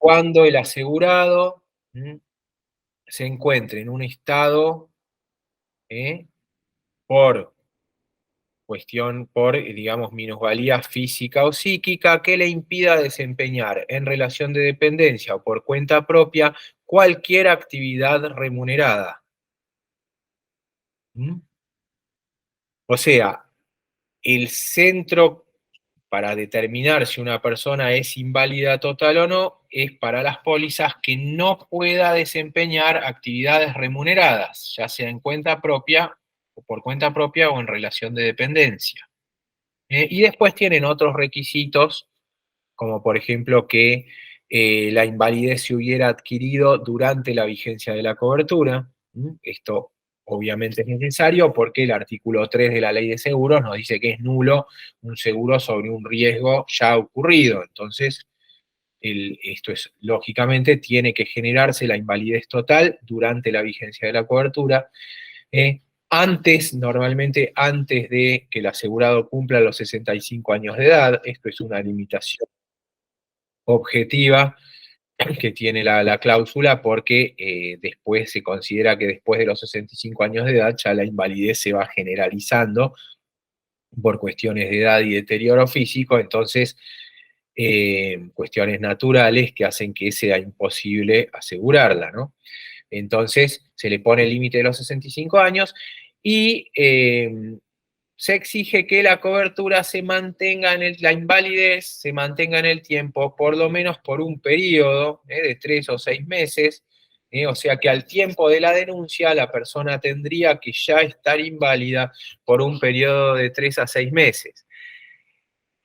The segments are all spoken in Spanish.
cuando el asegurado se encuentre en un estado ¿eh? por digamos, minusvalía física o psíquica que le impida desempeñar en relación de dependencia o por cuenta propia cualquier actividad remunerada. ¿Mm? O sea, el centro para determinar si una persona es inválida total o no es para las pólizas que no pueda desempeñar actividades remuneradas, ya sea en cuenta propia o por cuenta propia o en relación de dependencia. Y después tienen otros requisitos, como por ejemplo que la invalidez se hubiera adquirido durante la vigencia de la cobertura. Esto obviamente es necesario porque el artículo 3 de la Ley de Seguros nos dice que es nulo un seguro sobre un riesgo ya ocurrido. Entonces, esto es, lógicamente, tiene que generarse la invalidez total durante la vigencia de la cobertura. Normalmente antes de que el asegurado cumpla los 65 años de edad. Esto es una limitación objetiva que tiene la cláusula porque después se considera que después de los 65 años de edad ya la invalidez se va generalizando por cuestiones de edad y deterioro físico, entonces cuestiones naturales que hacen que sea imposible asegurarla, ¿no? Entonces se le pone el límite de los 65 años y se exige que la cobertura se mantenga la invalidez se mantenga en el tiempo, por lo menos por un periodo de 3 o 6 meses, o sea que al tiempo de la denuncia la persona tendría que ya estar inválida por un periodo de 3 a 6 meses.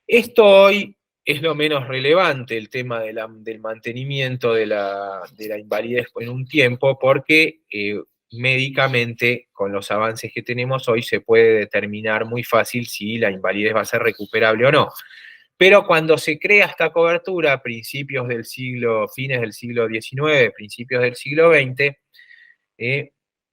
Esto hoy es lo menos relevante, el tema del mantenimiento de la invalidez en un tiempo, porque médicamente, con los avances que tenemos hoy, se puede determinar muy fácil si la invalidez va a ser recuperable o no. Pero cuando se crea esta cobertura, a principios del fines del siglo XIX, principios del siglo XX,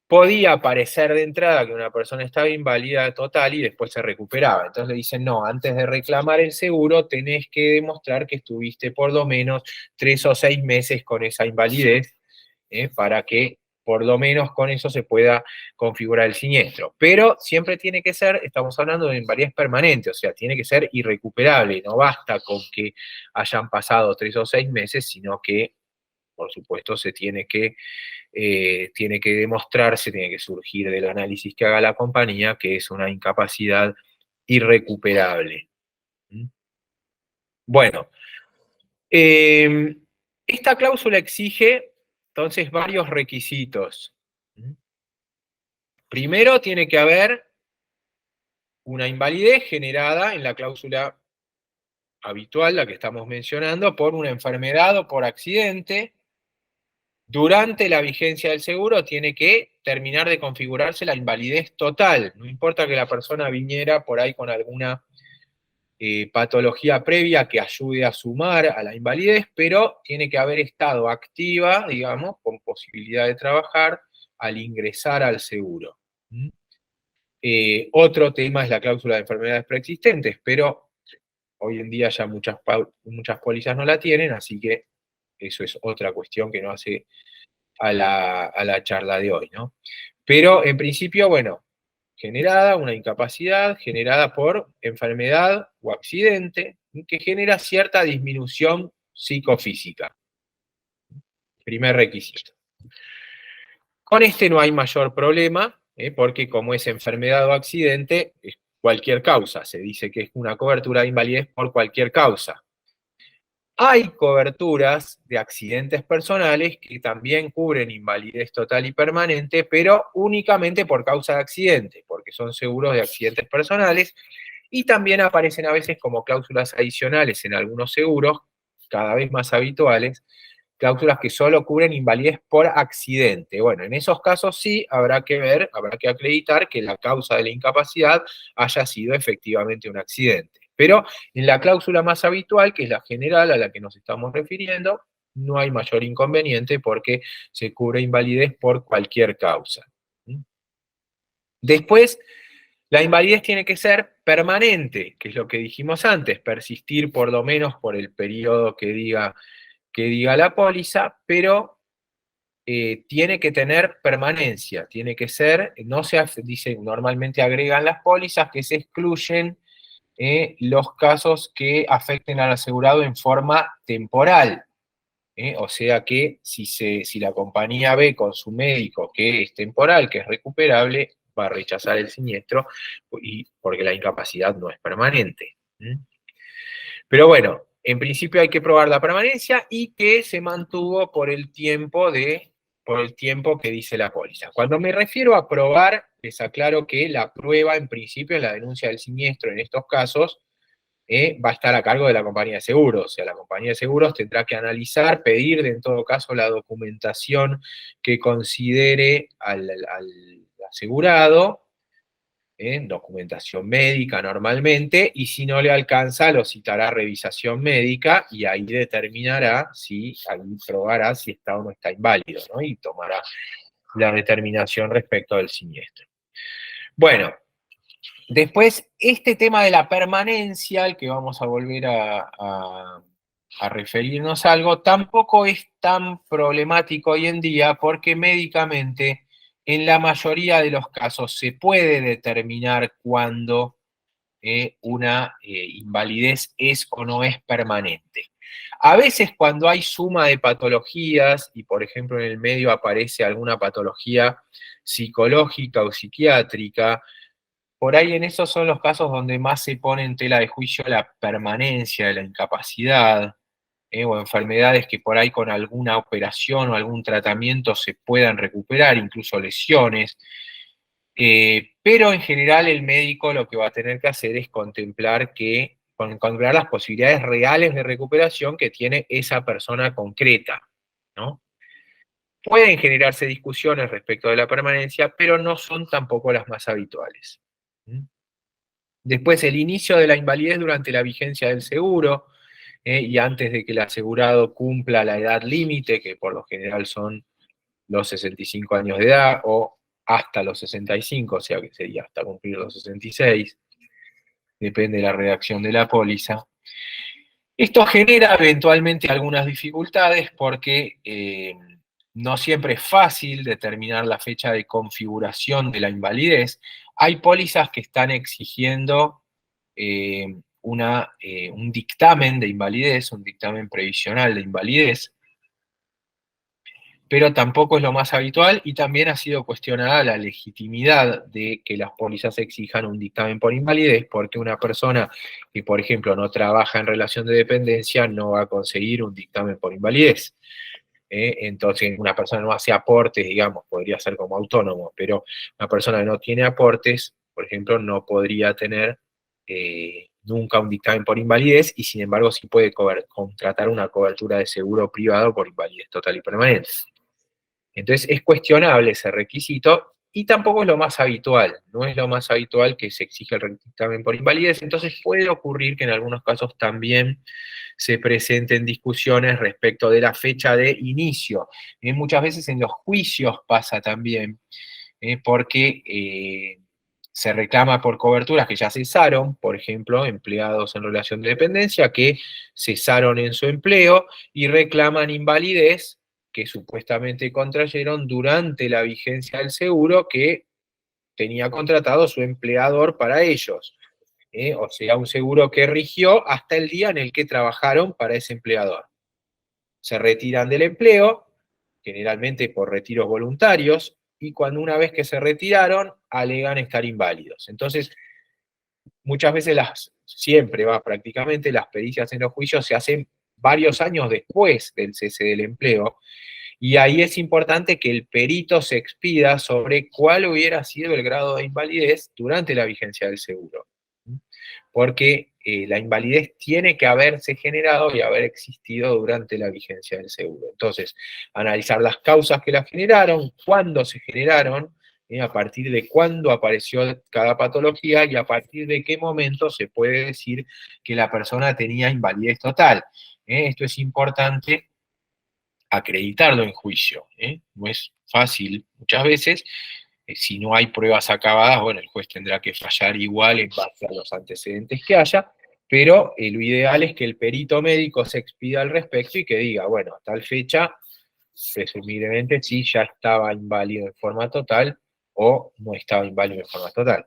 podía parecer de entrada que una persona estaba inválida total y después se recuperaba. Entonces le dicen, no, antes de reclamar el seguro tenés que demostrar que estuviste por lo menos 3 o 6 meses con esa invalidez, para que por lo menos con eso se pueda configurar el siniestro. Pero siempre tiene que ser, estamos hablando de invalidez permanente, o sea, tiene que ser irrecuperable, no basta con que hayan pasado 3 o 6 meses, sino que, por supuesto, tiene que demostrarse, tiene que surgir del análisis que haga la compañía que es una incapacidad irrecuperable. Bueno, esta cláusula exige entonces varios requisitos. Primero tiene que haber una invalidez generada en la cláusula habitual, la que estamos mencionando, por una enfermedad o por accidente. Durante la vigencia del seguro tiene que terminar de configurarse la invalidez total. No importa que la persona viniera por ahí con alguna patología previa que ayude a sumar a la invalidez, pero tiene que haber estado activa, digamos, con posibilidad de trabajar al ingresar al seguro. Otro tema es la cláusula de enfermedades preexistentes, pero hoy en día ya muchas pólizas no la tienen, así que eso es otra cuestión que no hace a la charla de hoy, ¿no? Pero en principio, bueno, una incapacidad generada por enfermedad o accidente que genera cierta disminución psicofísica. Primer requisito. Con este no hay mayor problema, porque como es enfermedad o accidente, es cualquier causa. Se dice que es una cobertura de invalidez por cualquier causa. Hay coberturas de accidentes personales que también cubren invalidez total y permanente, pero únicamente por causa de accidente, porque son seguros de accidentes personales, y también aparecen a veces como cláusulas adicionales en algunos seguros, cada vez más habituales, cláusulas que solo cubren invalidez por accidente. Bueno, en esos casos sí habrá que acreditar que la causa de la incapacidad haya sido efectivamente un accidente. Pero en la cláusula más habitual, que es la general a la que nos estamos refiriendo, no hay mayor inconveniente porque se cubre invalidez por cualquier causa. Después, la invalidez tiene que ser permanente, que es lo que dijimos antes, persistir por lo menos por el periodo que diga que diga la póliza, pero tiene que tener permanencia, tiene que ser, no se dice, normalmente agregan las pólizas que se excluyen los casos que afecten al asegurado en forma temporal. O sea que si la compañía ve con su médico que es temporal, que es recuperable, va a rechazar el siniestro porque la incapacidad no es permanente. Pero bueno, en principio hay que probar la permanencia y que se mantuvo por el tiempo que dice la póliza. Cuando me refiero a probar, les aclaro que la prueba en principio en la denuncia del siniestro en estos casos va a estar a cargo de la compañía de seguros. O sea, la compañía de seguros tendrá que analizar, pedir en todo caso la documentación que considere al asegurado, documentación médica normalmente, y si no le alcanza lo citará a revisación médica y ahí determinará ahí probará si está o no está inválido, ¿no? Y tomará la determinación respecto del siniestro. Bueno, después, este tema de la permanencia, al que vamos a volver a referirnos a algo, tampoco es tan problemático hoy en día porque médicamente en la mayoría de los casos se puede determinar cuándo una invalidez es o no es permanente. A veces cuando hay suma de patologías y por ejemplo en el medio aparece alguna patología psicológica o psiquiátrica, por ahí en esos son los casos donde más se pone en tela de juicio la permanencia de la incapacidad, o enfermedades que por ahí con alguna operación o algún tratamiento se puedan recuperar, incluso lesiones. Pero en general el médico lo que va a tener que hacer es contemplar las posibilidades reales de recuperación que tiene esa persona concreta, ¿no? Pueden generarse discusiones respecto de la permanencia, pero no son tampoco las más habituales. Después, el inicio de la invalidez durante la vigencia del seguro y antes de que el asegurado cumpla la edad límite, que por lo general son los 65 años de edad o hasta los 65, o sea que sería hasta cumplir los 66, depende de la redacción de la póliza. Esto genera eventualmente algunas dificultades porque no siempre es fácil determinar la fecha de configuración de la invalidez. Hay pólizas que están exigiendo un dictamen de invalidez, un dictamen previsional de invalidez, pero tampoco es lo más habitual y también ha sido cuestionada la legitimidad de que las pólizas exijan un dictamen por invalidez, porque una persona que, por ejemplo, no trabaja en relación de dependencia no va a conseguir un dictamen por invalidez. Entonces, una persona no hace aportes, digamos, podría ser como autónomo, pero una persona que no tiene aportes, por ejemplo, no podría tener nunca un dictamen por invalidez y sin embargo sí puede contratar una cobertura de seguro privado por invalidez total y permanente. Entonces es cuestionable ese requisito y tampoco es lo más habitual, no es lo más habitual que se exija el dictamen por invalidez, entonces puede ocurrir que en algunos casos también se presenten discusiones respecto de la fecha de inicio. Muchas veces en los juicios pasa también, porque se reclama por coberturas que ya cesaron, por ejemplo, empleados en relación de dependencia que cesaron en su empleo y reclaman invalidez que supuestamente contrayeron durante la vigencia del seguro que tenía contratado su empleador para ellos. O sea, un seguro que rigió hasta el día en el que trabajaron para ese empleador. Se retiran del empleo, generalmente por retiros voluntarios, y cuando una vez que se retiraron, alegan estar inválidos. Entonces, muchas veces, prácticamente las pericias en los juicios se hacen varios años después del cese del empleo, y ahí es importante que el perito se expida sobre cuál hubiera sido el grado de invalidez durante la vigencia del seguro. Porque la invalidez tiene que haberse generado y haber existido durante la vigencia del seguro. Entonces, analizar las causas que la generaron, cuándo se generaron, a partir de cuándo apareció cada patología y a partir de qué momento se puede decir que la persona tenía invalidez total. Esto es importante acreditarlo en juicio. No es fácil muchas veces. Si no hay pruebas acabadas, bueno, el juez tendrá que fallar igual en base a los antecedentes que haya, pero lo ideal es que el perito médico se expida al respecto y que diga, bueno, a tal fecha, presumiblemente sí ya estaba inválido en forma total o no estaba inválido en forma total.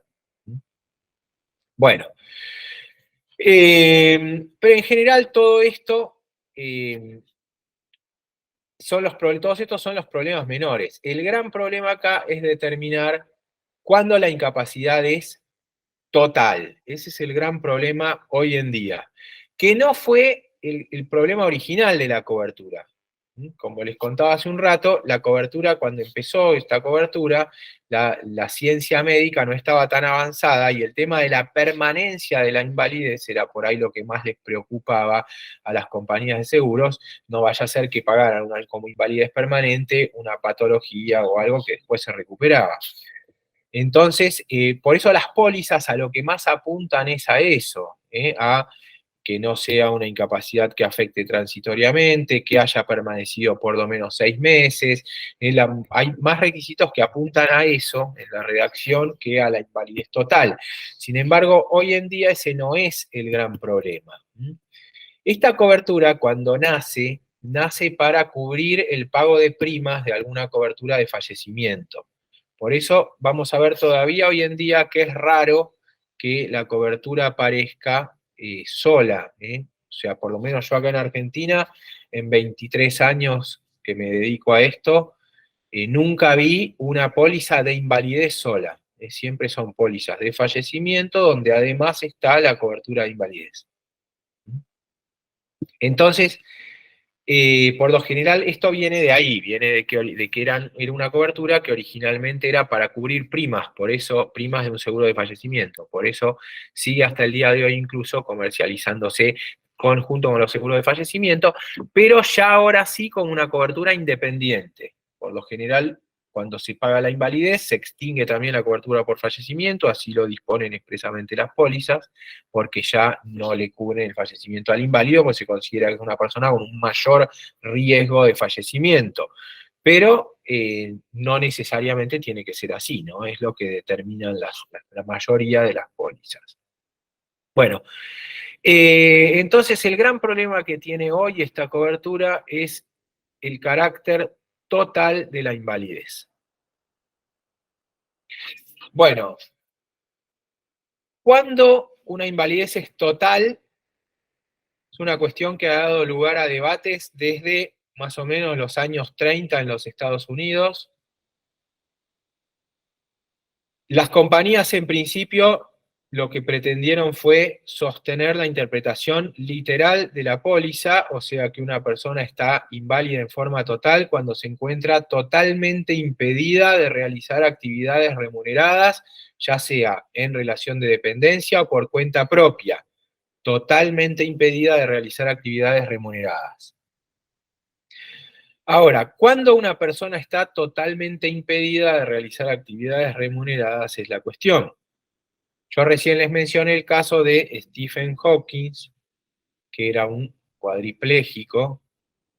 Bueno, pero en general todo esto todos estos son los problemas menores. El gran problema acá es determinar cuándo la incapacidad es total. Ese es el gran problema hoy en día, que no fue el problema original de la cobertura. Como les contaba hace un rato, la cobertura, cuando empezó esta cobertura, la ciencia médica no estaba tan avanzada y el tema de la permanencia de la invalidez era por ahí lo que más les preocupaba a las compañías de seguros. No vaya a ser que pagaran como invalidez permanente una patología o algo que después se recuperaba. Entonces, por eso las pólizas a lo que más apuntan es a eso, a que no sea una incapacidad que afecte transitoriamente, que haya permanecido por lo menos 6 meses. Hay más requisitos que apuntan a eso en la redacción que a la invalidez total. Sin embargo, hoy en día ese no es el gran problema. Esta cobertura, cuando nace para cubrir el pago de primas de alguna cobertura de fallecimiento. Por eso vamos a ver todavía hoy en día que es raro que la cobertura aparezca sola. O sea, por lo menos yo acá en Argentina, en 23 años que me dedico a esto, nunca vi una póliza de invalidez sola. Siempre son pólizas de fallecimiento donde además está la cobertura de invalidez. Entonces, por lo general, esto viene de ahí, viene de que era una cobertura que originalmente era para cubrir primas, por eso, primas de un seguro de fallecimiento. Por eso sigue hasta el día de hoy incluso comercializándose junto con los seguros de fallecimiento, pero ya ahora sí con una cobertura independiente. Por lo general, cuando se paga la invalidez, se extingue también la cobertura por fallecimiento, así lo disponen expresamente las pólizas, porque ya no le cubren el fallecimiento al inválido, pues se considera que es una persona con un mayor riesgo de fallecimiento. Pero no necesariamente tiene que ser así, ¿no? Es lo que determinan la mayoría de las pólizas. Bueno, entonces el gran problema que tiene hoy esta cobertura es el carácter total de la invalidez. Bueno, cuando una invalidez es total, es una cuestión que ha dado lugar a debates desde más o menos los años 30 en los Estados Unidos. Las compañías en principio lo que pretendieron fue sostener la interpretación literal de la póliza, o sea que una persona está inválida en forma total cuando se encuentra totalmente impedida de realizar actividades remuneradas, ya sea en relación de dependencia o por cuenta propia, totalmente impedida de realizar actividades remuneradas. Ahora, cuando una persona está totalmente impedida de realizar actividades remuneradas es la cuestión. Yo recién les mencioné el caso de Stephen Hawking, que era un cuadripléjico,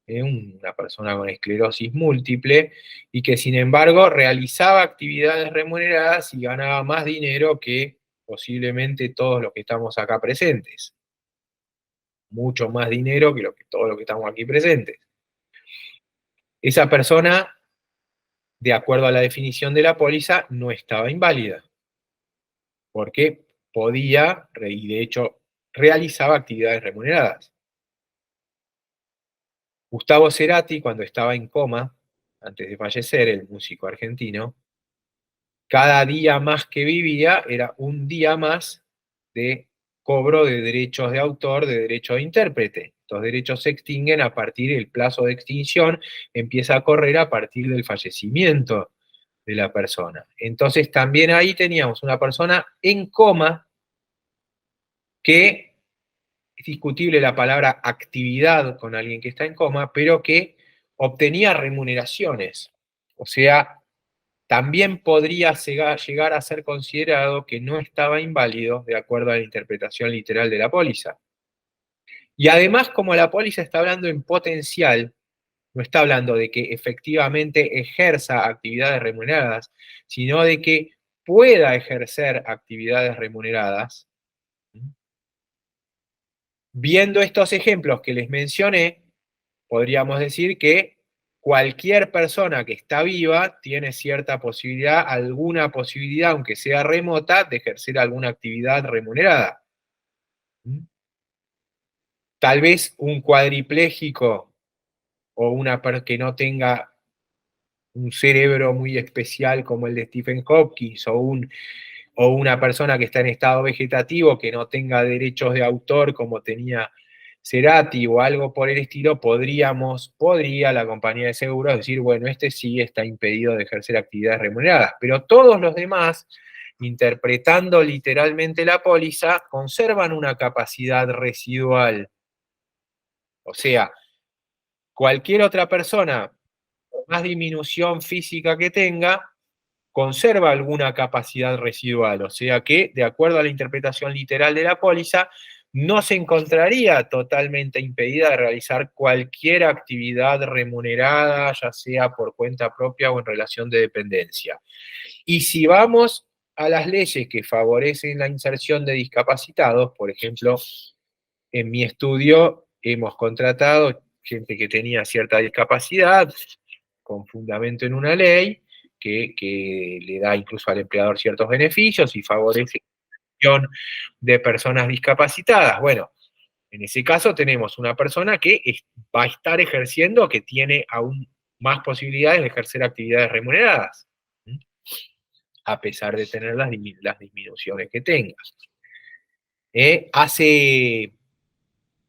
una persona con esclerosis múltiple, y que sin embargo realizaba actividades remuneradas y ganaba más dinero que posiblemente todos los que estamos acá presentes. Mucho más dinero que todos los que estamos aquí presentes. Esa persona, de acuerdo a la definición de la póliza, no estaba inválida, porque podía, y de hecho realizaba actividades remuneradas. Gustavo Cerati, cuando estaba en coma, antes de fallecer, el músico argentino, cada día más que vivía era un día más de cobro de derechos de autor, de derecho de intérprete. Los derechos se extinguen a partir del plazo de extinción, empieza a correr a partir del fallecimiento de la persona. Entonces también ahí teníamos una persona en coma que, es discutible la palabra actividad con alguien que está en coma, pero que obtenía remuneraciones. O sea, también podría llegar a ser considerado que no estaba inválido de acuerdo a la interpretación literal de la póliza. Y además, como la póliza está hablando en potencial, no está hablando de que efectivamente ejerza actividades remuneradas, sino de que pueda ejercer actividades remuneradas. Viendo estos ejemplos que les mencioné, podríamos decir que cualquier persona que está viva tiene cierta posibilidad, alguna posibilidad, aunque sea remota, de ejercer alguna actividad remunerada. ¿Mm? Tal vez un cuadripléjico o que no tenga un cerebro muy especial como el de Stephen Hawking o una persona que está en estado vegetativo que no tenga derechos de autor como tenía Cerati o algo por el estilo, podría la compañía de seguros decir, bueno, este sí está impedido de ejercer actividades remuneradas, pero todos los demás, interpretando literalmente la póliza, conservan una capacidad residual. O sea, cualquier otra persona, por más disminución física que tenga, conserva alguna capacidad residual, o sea que, de acuerdo a la interpretación literal de la póliza, no se encontraría totalmente impedida de realizar cualquier actividad remunerada, ya sea por cuenta propia o en relación de dependencia. Y si vamos a las leyes que favorecen la inserción de discapacitados, por ejemplo, en mi estudio hemos contratado gente que tenía cierta discapacidad, con fundamento en una ley, que le da incluso al empleador ciertos beneficios y favorece la inclusión de personas discapacitadas. Bueno, en ese caso tenemos una persona que va a estar ejerciendo, que tiene aún más posibilidades de ejercer actividades remuneradas, ¿sí? A pesar de tener las disminuciones que tenga. Hace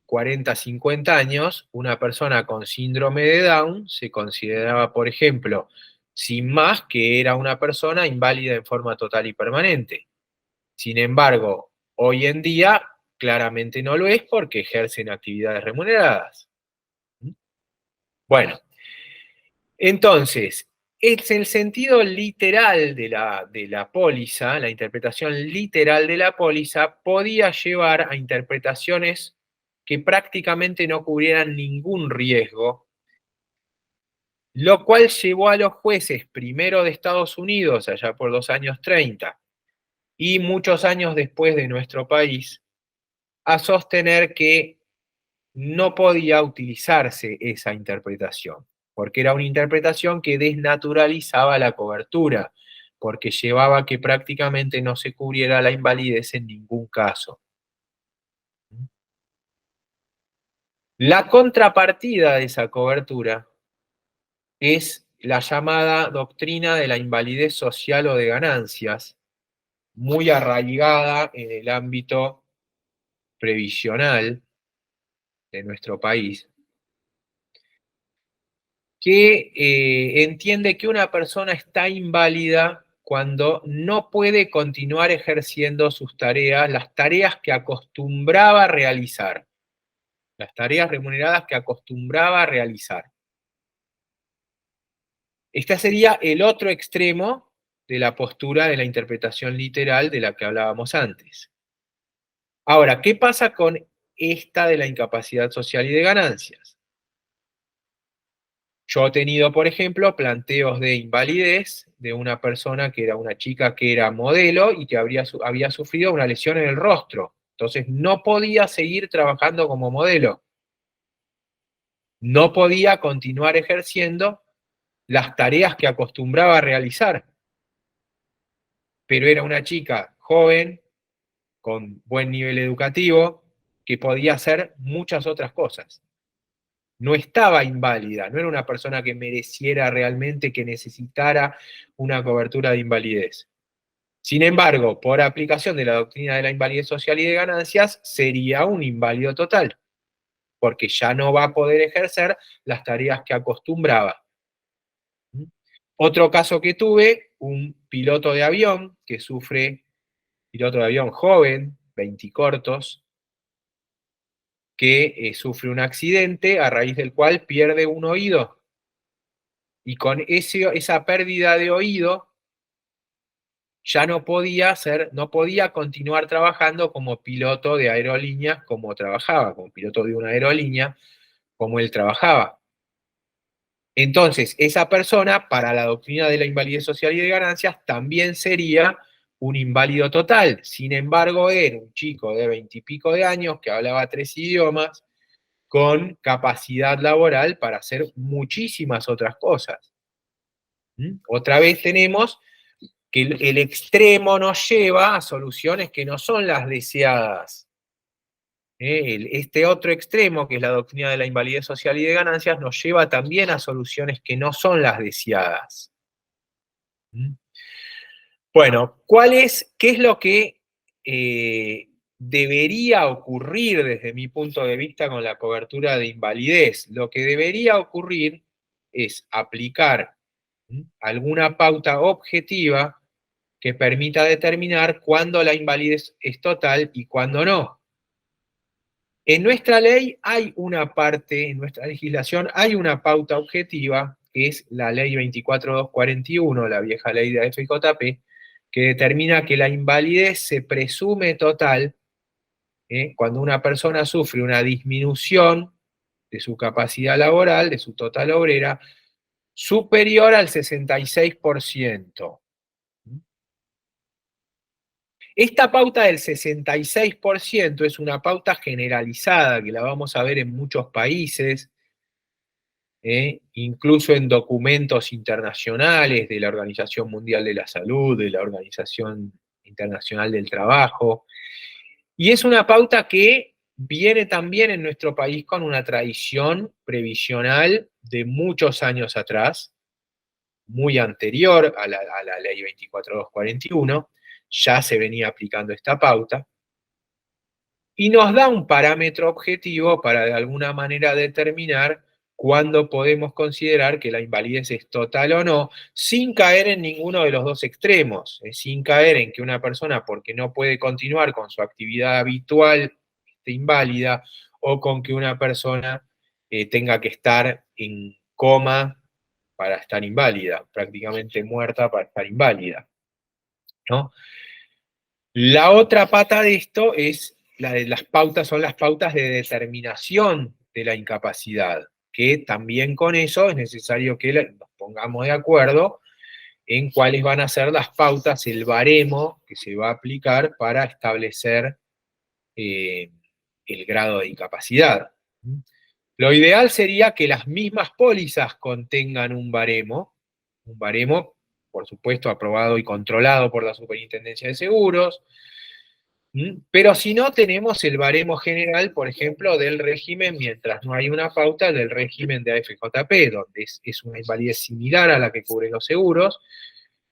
40, 50 años, una persona con síndrome de Down se consideraba, por ejemplo, sin más, que era una persona inválida en forma total y permanente. Sin embargo, hoy en día claramente no lo es porque ejercen actividades remuneradas. Bueno, entonces, es el sentido literal de la póliza, la interpretación literal de la póliza, podía llevar a interpretaciones que prácticamente no cubrieran ningún riesgo, lo cual llevó a los jueces, primero de Estados Unidos, allá por los años 30, y muchos años después de nuestro país, a sostener que no podía utilizarse esa interpretación, porque era una interpretación que desnaturalizaba la cobertura, porque llevaba a que prácticamente no se cubriera la invalidez en ningún caso. La contrapartida de esa cobertura es la llamada doctrina de la invalidez social o de ganancias, muy arraigada en el ámbito previsional de nuestro país, que entiende que una persona está inválida cuando no puede continuar ejerciendo sus tareas, las tareas que acostumbraba a realizar, las tareas remuneradas que acostumbraba a realizar. Este sería el otro extremo de la postura de la interpretación literal de la que hablábamos antes. Ahora, ¿qué pasa con esta de la incapacidad social y de ganancias? Yo he tenido, por ejemplo, planteos de invalidez de una persona que era una chica que era modelo y que había sufrido una lesión en el rostro. Entonces no podía seguir trabajando como modelo. No podía continuar ejerciendo las tareas que acostumbraba a realizar. Pero era una chica joven, con buen nivel educativo, que podía hacer muchas otras cosas. No estaba inválida, no era una persona que mereciera realmente, que necesitara una cobertura de invalidez. Sin embargo, por aplicación de la doctrina de la invalidez social y de ganancias, sería un inválido total, porque ya no va a poder ejercer las tareas que acostumbraba. Otro caso que tuve, un piloto de avión que sufre, piloto de avión joven, 20 cortos, que sufre un accidente a raíz del cual pierde un oído. Y con esa pérdida de oído ya no podía continuar trabajando como piloto de aerolíneas como trabajaba, como piloto de una aerolínea como él trabajaba. Entonces, esa persona, para la doctrina de la invalidez social y de ganancias, también sería un inválido total. Sin embargo, era un chico de 20 y pico de años que hablaba 3 idiomas con capacidad laboral para hacer muchísimas otras cosas. Otra vez tenemos que el extremo nos lleva a soluciones que no son las deseadas. Este otro extremo, que es la doctrina de la invalidez social y de ganancias, nos lleva también a soluciones que no son las deseadas. Bueno, ¿qué es lo que debería ocurrir desde mi punto de vista con la cobertura de invalidez? Lo que debería ocurrir es aplicar alguna pauta objetiva que permita determinar cuándo la invalidez es total y cuándo no. En nuestra ley hay una parte, en nuestra legislación hay una pauta objetiva, que es la ley 24241, la vieja ley de AFJP, que determina que la invalidez se presume total cuando una persona sufre una disminución de su capacidad laboral, de su total obrera, superior al 66%. Esta pauta del 66% es una pauta generalizada que la vamos a ver en muchos países, incluso en documentos internacionales de la Organización Mundial de la Salud, de la Organización Internacional del Trabajo. Y es una pauta que viene también en nuestro país con una tradición previsional de muchos años atrás, muy anterior a la ley 24241, ya se venía aplicando esta pauta, y nos da un parámetro objetivo para de alguna manera determinar cuándo podemos considerar que la invalidez es total o no, sin caer en ninguno de los dos extremos, sin caer en que una persona, porque no puede continuar con su actividad habitual, esté inválida, o con que una persona tenga que estar en coma para estar inválida, prácticamente muerta para estar inválida, ¿no? La otra pata de esto es la de las pautas, son las pautas de determinación de la incapacidad, que también con eso es necesario que nos pongamos de acuerdo en cuáles van a ser las pautas, el baremo que se va a aplicar para establecer el grado de incapacidad. Lo ideal sería que las mismas pólizas contengan un baremo, por supuesto, aprobado y controlado por la Superintendencia de Seguros, pero si no, tenemos el baremo general, por ejemplo, del régimen, mientras no hay una pauta, del régimen de AFJP, donde es una invalidez similar a la que cubren los seguros,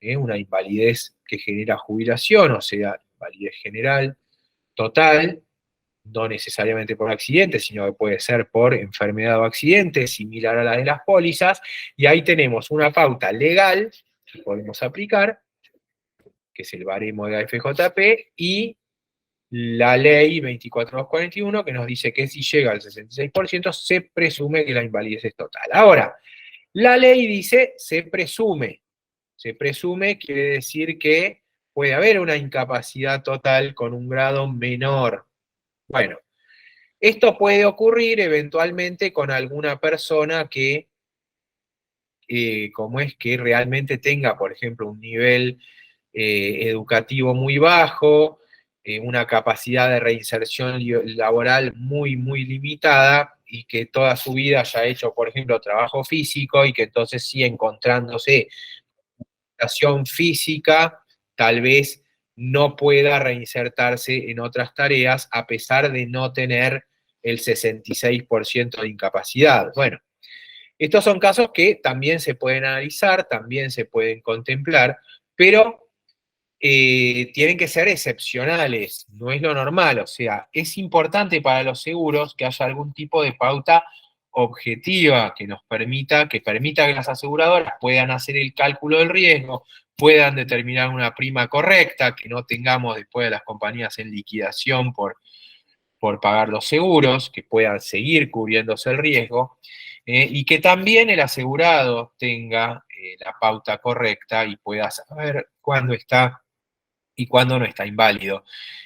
una invalidez que genera jubilación, o sea, invalidez general, total, no necesariamente por accidente, sino que puede ser por enfermedad o accidente, similar a la de las pólizas, y ahí tenemos una pauta legal que podemos aplicar, que es el baremo de AFJP, y la ley 24241, que nos dice que si llega al 66%, se presume que la invalidez es total. Ahora, la ley dice se presume. Se presume quiere decir que puede haber una incapacidad total con un grado menor. Bueno, esto puede ocurrir eventualmente con alguna persona que, como es que realmente tenga, por ejemplo, un nivel educativo muy bajo, una capacidad de reinserción laboral muy, muy limitada, y que toda su vida haya hecho, por ejemplo, trabajo físico, y que entonces sí, encontrándose educación física, tal vez no pueda reinsertarse en otras tareas a pesar de no tener el 66% de incapacidad. Bueno, estos son casos que también se pueden analizar, también se pueden contemplar, pero tienen que ser excepcionales, no es lo normal. O sea, es importante para los seguros que haya algún tipo de pauta objetiva que nos permita, que las aseguradoras puedan hacer el cálculo del riesgo, puedan determinar una prima correcta, que no tengamos después de las compañías en liquidación por pagar los seguros, que puedan seguir cubriéndose el riesgo, y que también el asegurado tenga la pauta correcta y pueda saber cuándo está y cuándo no está inválido,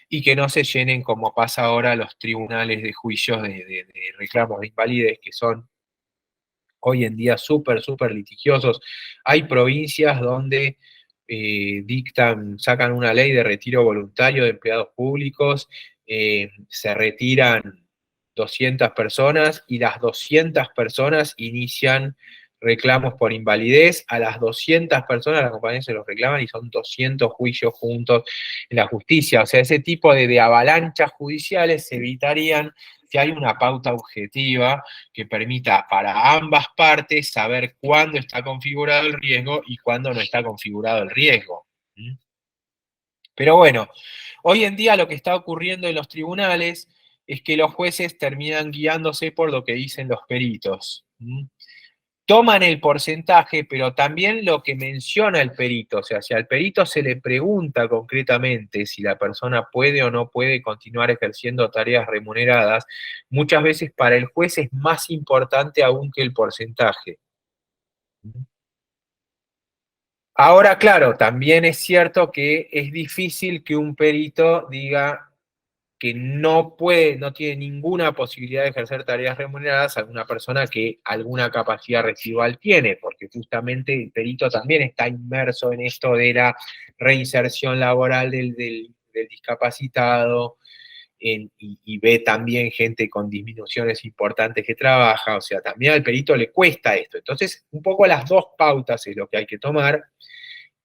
y que no se llenen, como pasa ahora, los tribunales de juicios de reclamos de invalidez, que son hoy en día súper, súper litigiosos. Hay provincias donde sacan una ley de retiro voluntario de empleados públicos, se retiran 200 personas y las 200 personas inician reclamos por invalidez, a las 200 personas la compañía se los reclaman y son 200 juicios juntos en la justicia. O sea, ese tipo de avalanchas judiciales se evitarían si hay una pauta objetiva que permita para ambas partes saber cuándo está configurado el riesgo y cuándo no está configurado el riesgo. Pero bueno, hoy en día lo que está ocurriendo en los tribunales es que los jueces terminan guiándose por lo que dicen los peritos. Toman el porcentaje, pero también lo que menciona el perito. O sea, si al perito se le pregunta concretamente si la persona puede o no puede continuar ejerciendo tareas remuneradas, muchas veces para el juez es más importante aún que el porcentaje. Ahora, claro, también es cierto que es difícil que un perito diga que no puede, no tiene ninguna posibilidad de ejercer tareas remuneradas a una persona que alguna capacidad residual tiene, porque justamente el perito también está inmerso en esto de la reinserción laboral del discapacitado, y ve también gente con disminuciones importantes que trabaja, o sea, también al perito le cuesta esto. Entonces, un poco las dos pautas es lo que hay que tomar.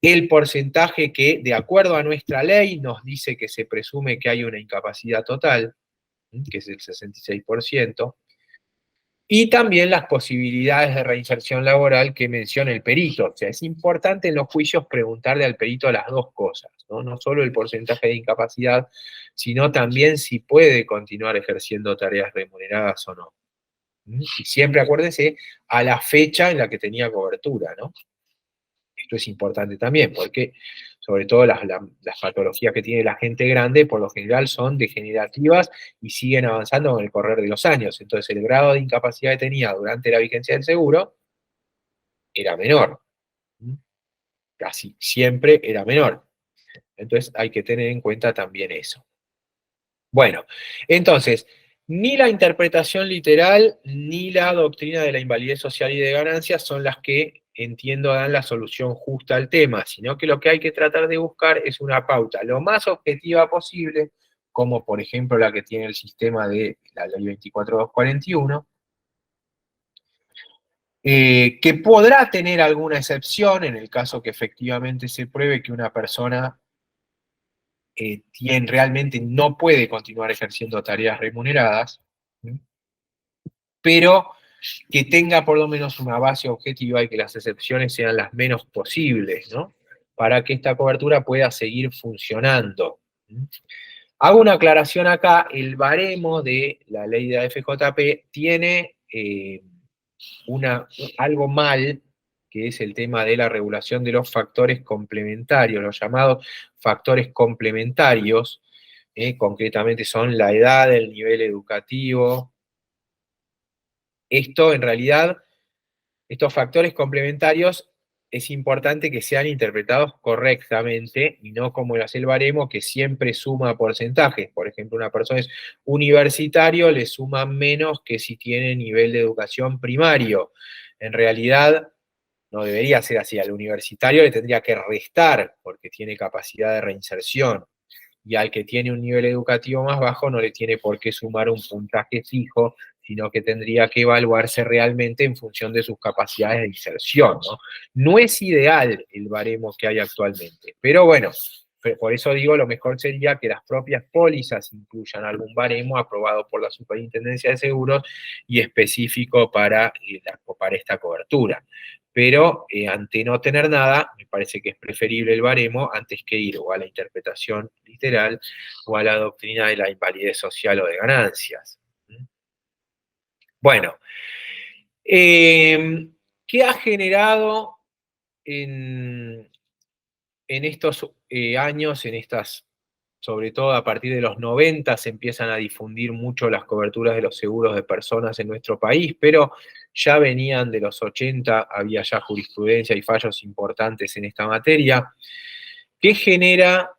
El porcentaje que, de acuerdo a nuestra ley, nos dice que se presume que hay una incapacidad total, que es el 66%, y también las posibilidades de reinserción laboral que menciona el perito. O sea, es importante en los juicios preguntarle al perito las dos cosas, ¿no? No solo el porcentaje de incapacidad, sino también si puede continuar ejerciendo tareas remuneradas o no. Y siempre acuérdense a la fecha en la que tenía cobertura, ¿no? Esto es importante también, porque sobre todo las patologías que tiene la gente grande, por lo general son degenerativas y siguen avanzando con el correr de los años. Entonces, el grado de incapacidad que tenía durante la vigencia del seguro era menor. Casi siempre era menor. Entonces, hay que tener en cuenta también eso. Bueno, entonces, ni la interpretación literal ni la doctrina de la invalidez social y de ganancias son las que, entiendo, dan la solución justa al tema, sino que lo que hay que tratar de buscar es una pauta lo más objetiva posible, como por ejemplo la que tiene el sistema de la ley 24241, que podrá tener alguna excepción en el caso que efectivamente se pruebe que una persona realmente no puede continuar ejerciendo tareas remuneradas, pero que tenga por lo menos una base objetiva y que las excepciones sean las menos posibles, ¿no? Para que esta cobertura pueda seguir funcionando. Hago una aclaración acá, el baremo de la ley de AFJP tiene algo mal, que es el tema de la regulación de los factores complementarios, los llamados factores complementarios, concretamente son la edad, el nivel educativo. Esto, en realidad, estos factores complementarios es importante que sean interpretados correctamente y no como lo hace el baremo, que siempre suma porcentajes. Por ejemplo, una persona es universitario, le suma menos que si tiene nivel de educación primario. En realidad, no debería ser así. Al universitario le tendría que restar porque tiene capacidad de reinserción. Y al que tiene un nivel educativo más bajo no le tiene por qué sumar un puntaje fijo, sino que tendría que evaluarse realmente en función de sus capacidades de inserción, ¿no? No es ideal el baremo que hay actualmente, pero bueno, por eso digo, lo mejor sería que las propias pólizas incluyan algún baremo aprobado por la Superintendencia de Seguros y específico para esta cobertura. Pero ante no tener nada, me parece que es preferible el baremo antes que ir o a la interpretación literal o a la doctrina de la invalidez social o de ganancias. Bueno, ¿qué ha generado en, estos años, sobre todo a partir de los 90 se empiezan a difundir mucho las coberturas de los seguros de personas en nuestro país, pero ya venían de los 80, había ya jurisprudencia y fallos importantes en esta materia, que genera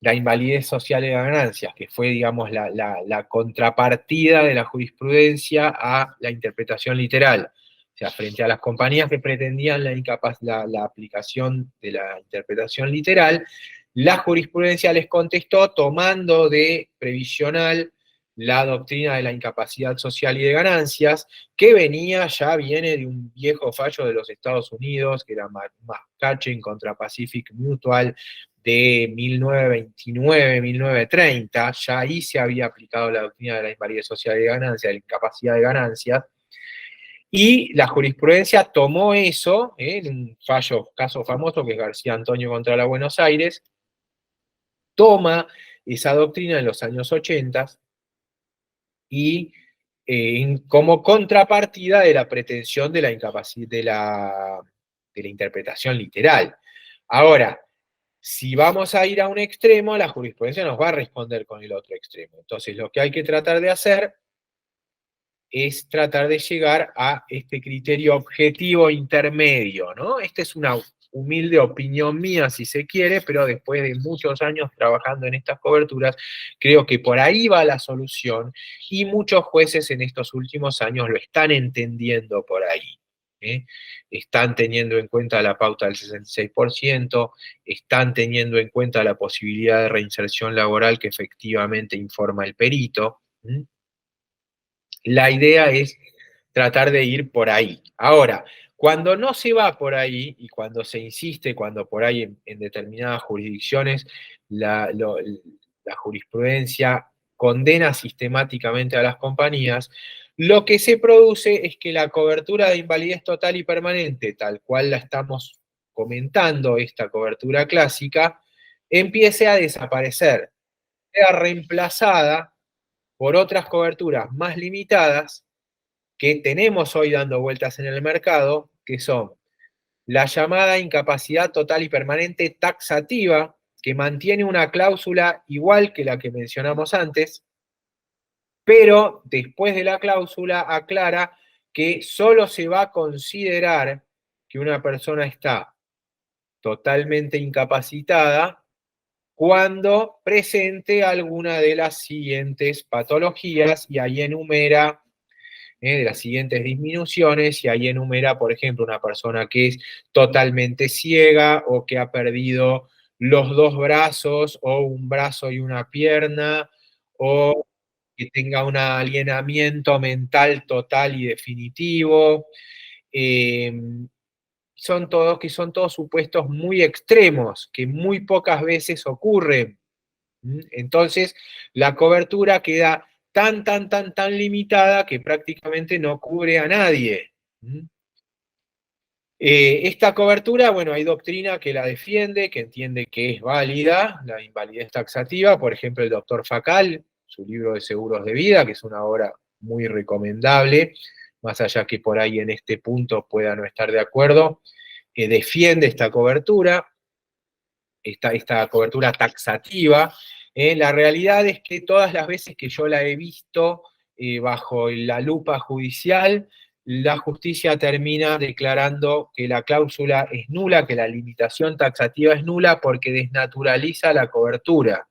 la invalidez social de ganancias, que fue, digamos, la contrapartida de la jurisprudencia a la interpretación literal. O sea, frente a las compañías que pretendían la aplicación de la interpretación literal, la jurisprudencia les contestó tomando de previsional la doctrina de la incapacidad social y de ganancias, que viene de un viejo fallo de los Estados Unidos, que era McCutcheon contra Pacific Mutual, de 1929, 1930, ya ahí se había aplicado la doctrina de la invalidez social y de ganancias, de la incapacidad de ganancias, y la jurisprudencia tomó eso, en un caso famoso que es García Antonio contra la Buenos Aires, toma esa doctrina en los años 80 y como contrapartida de la pretensión de la incapacidad de la interpretación literal. Ahora, si vamos a ir a un extremo, la jurisprudencia nos va a responder con el otro extremo. Entonces, lo que hay que tratar de hacer es tratar de llegar a este criterio objetivo intermedio, ¿no? Esta es una humilde opinión mía, si se quiere, pero después de muchos años trabajando en estas coberturas, creo que por ahí va la solución, y muchos jueces en estos últimos años lo están entendiendo por ahí. Están teniendo en cuenta la pauta del 66%, están teniendo en cuenta la posibilidad de reinserción laboral que efectivamente informa el perito. La idea es tratar de ir por ahí. Ahora, cuando no se va por ahí y cuando se insiste, cuando por ahí en determinadas jurisdicciones la jurisprudencia condena sistemáticamente a las compañías, lo que se produce es que la cobertura de invalidez total y permanente, tal cual la estamos comentando, esta cobertura clásica, empiece a desaparecer, sea reemplazada por otras coberturas más limitadas que tenemos hoy dando vueltas en el mercado, que son la llamada incapacidad total y permanente taxativa, que mantiene una cláusula igual que la que mencionamos antes, pero después de la cláusula aclara que solo se va a considerar que una persona está totalmente incapacitada cuando presente alguna de las siguientes patologías, y ahí enumera de las siguientes disminuciones, y ahí enumera, por ejemplo, una persona que es totalmente ciega o que ha perdido los dos brazos o un brazo y una pierna, o que tenga un alienamiento mental total y definitivo. Eh, son todos supuestos muy extremos que muy pocas veces ocurren. Entonces, la cobertura queda tan limitada que prácticamente no cubre a nadie. Esta cobertura, bueno, hay doctrina que la defiende, que entiende que es válida, la invalidez taxativa, por ejemplo, el doctor Facal, su libro de seguros de vida, que es una obra muy recomendable, más allá que por ahí en este punto pueda no estar de acuerdo, defiende esta cobertura, esta cobertura taxativa. La realidad es que todas las veces que yo la he visto bajo la lupa judicial, la justicia termina declarando que la cláusula es nula, que la limitación taxativa es nula porque desnaturaliza la cobertura.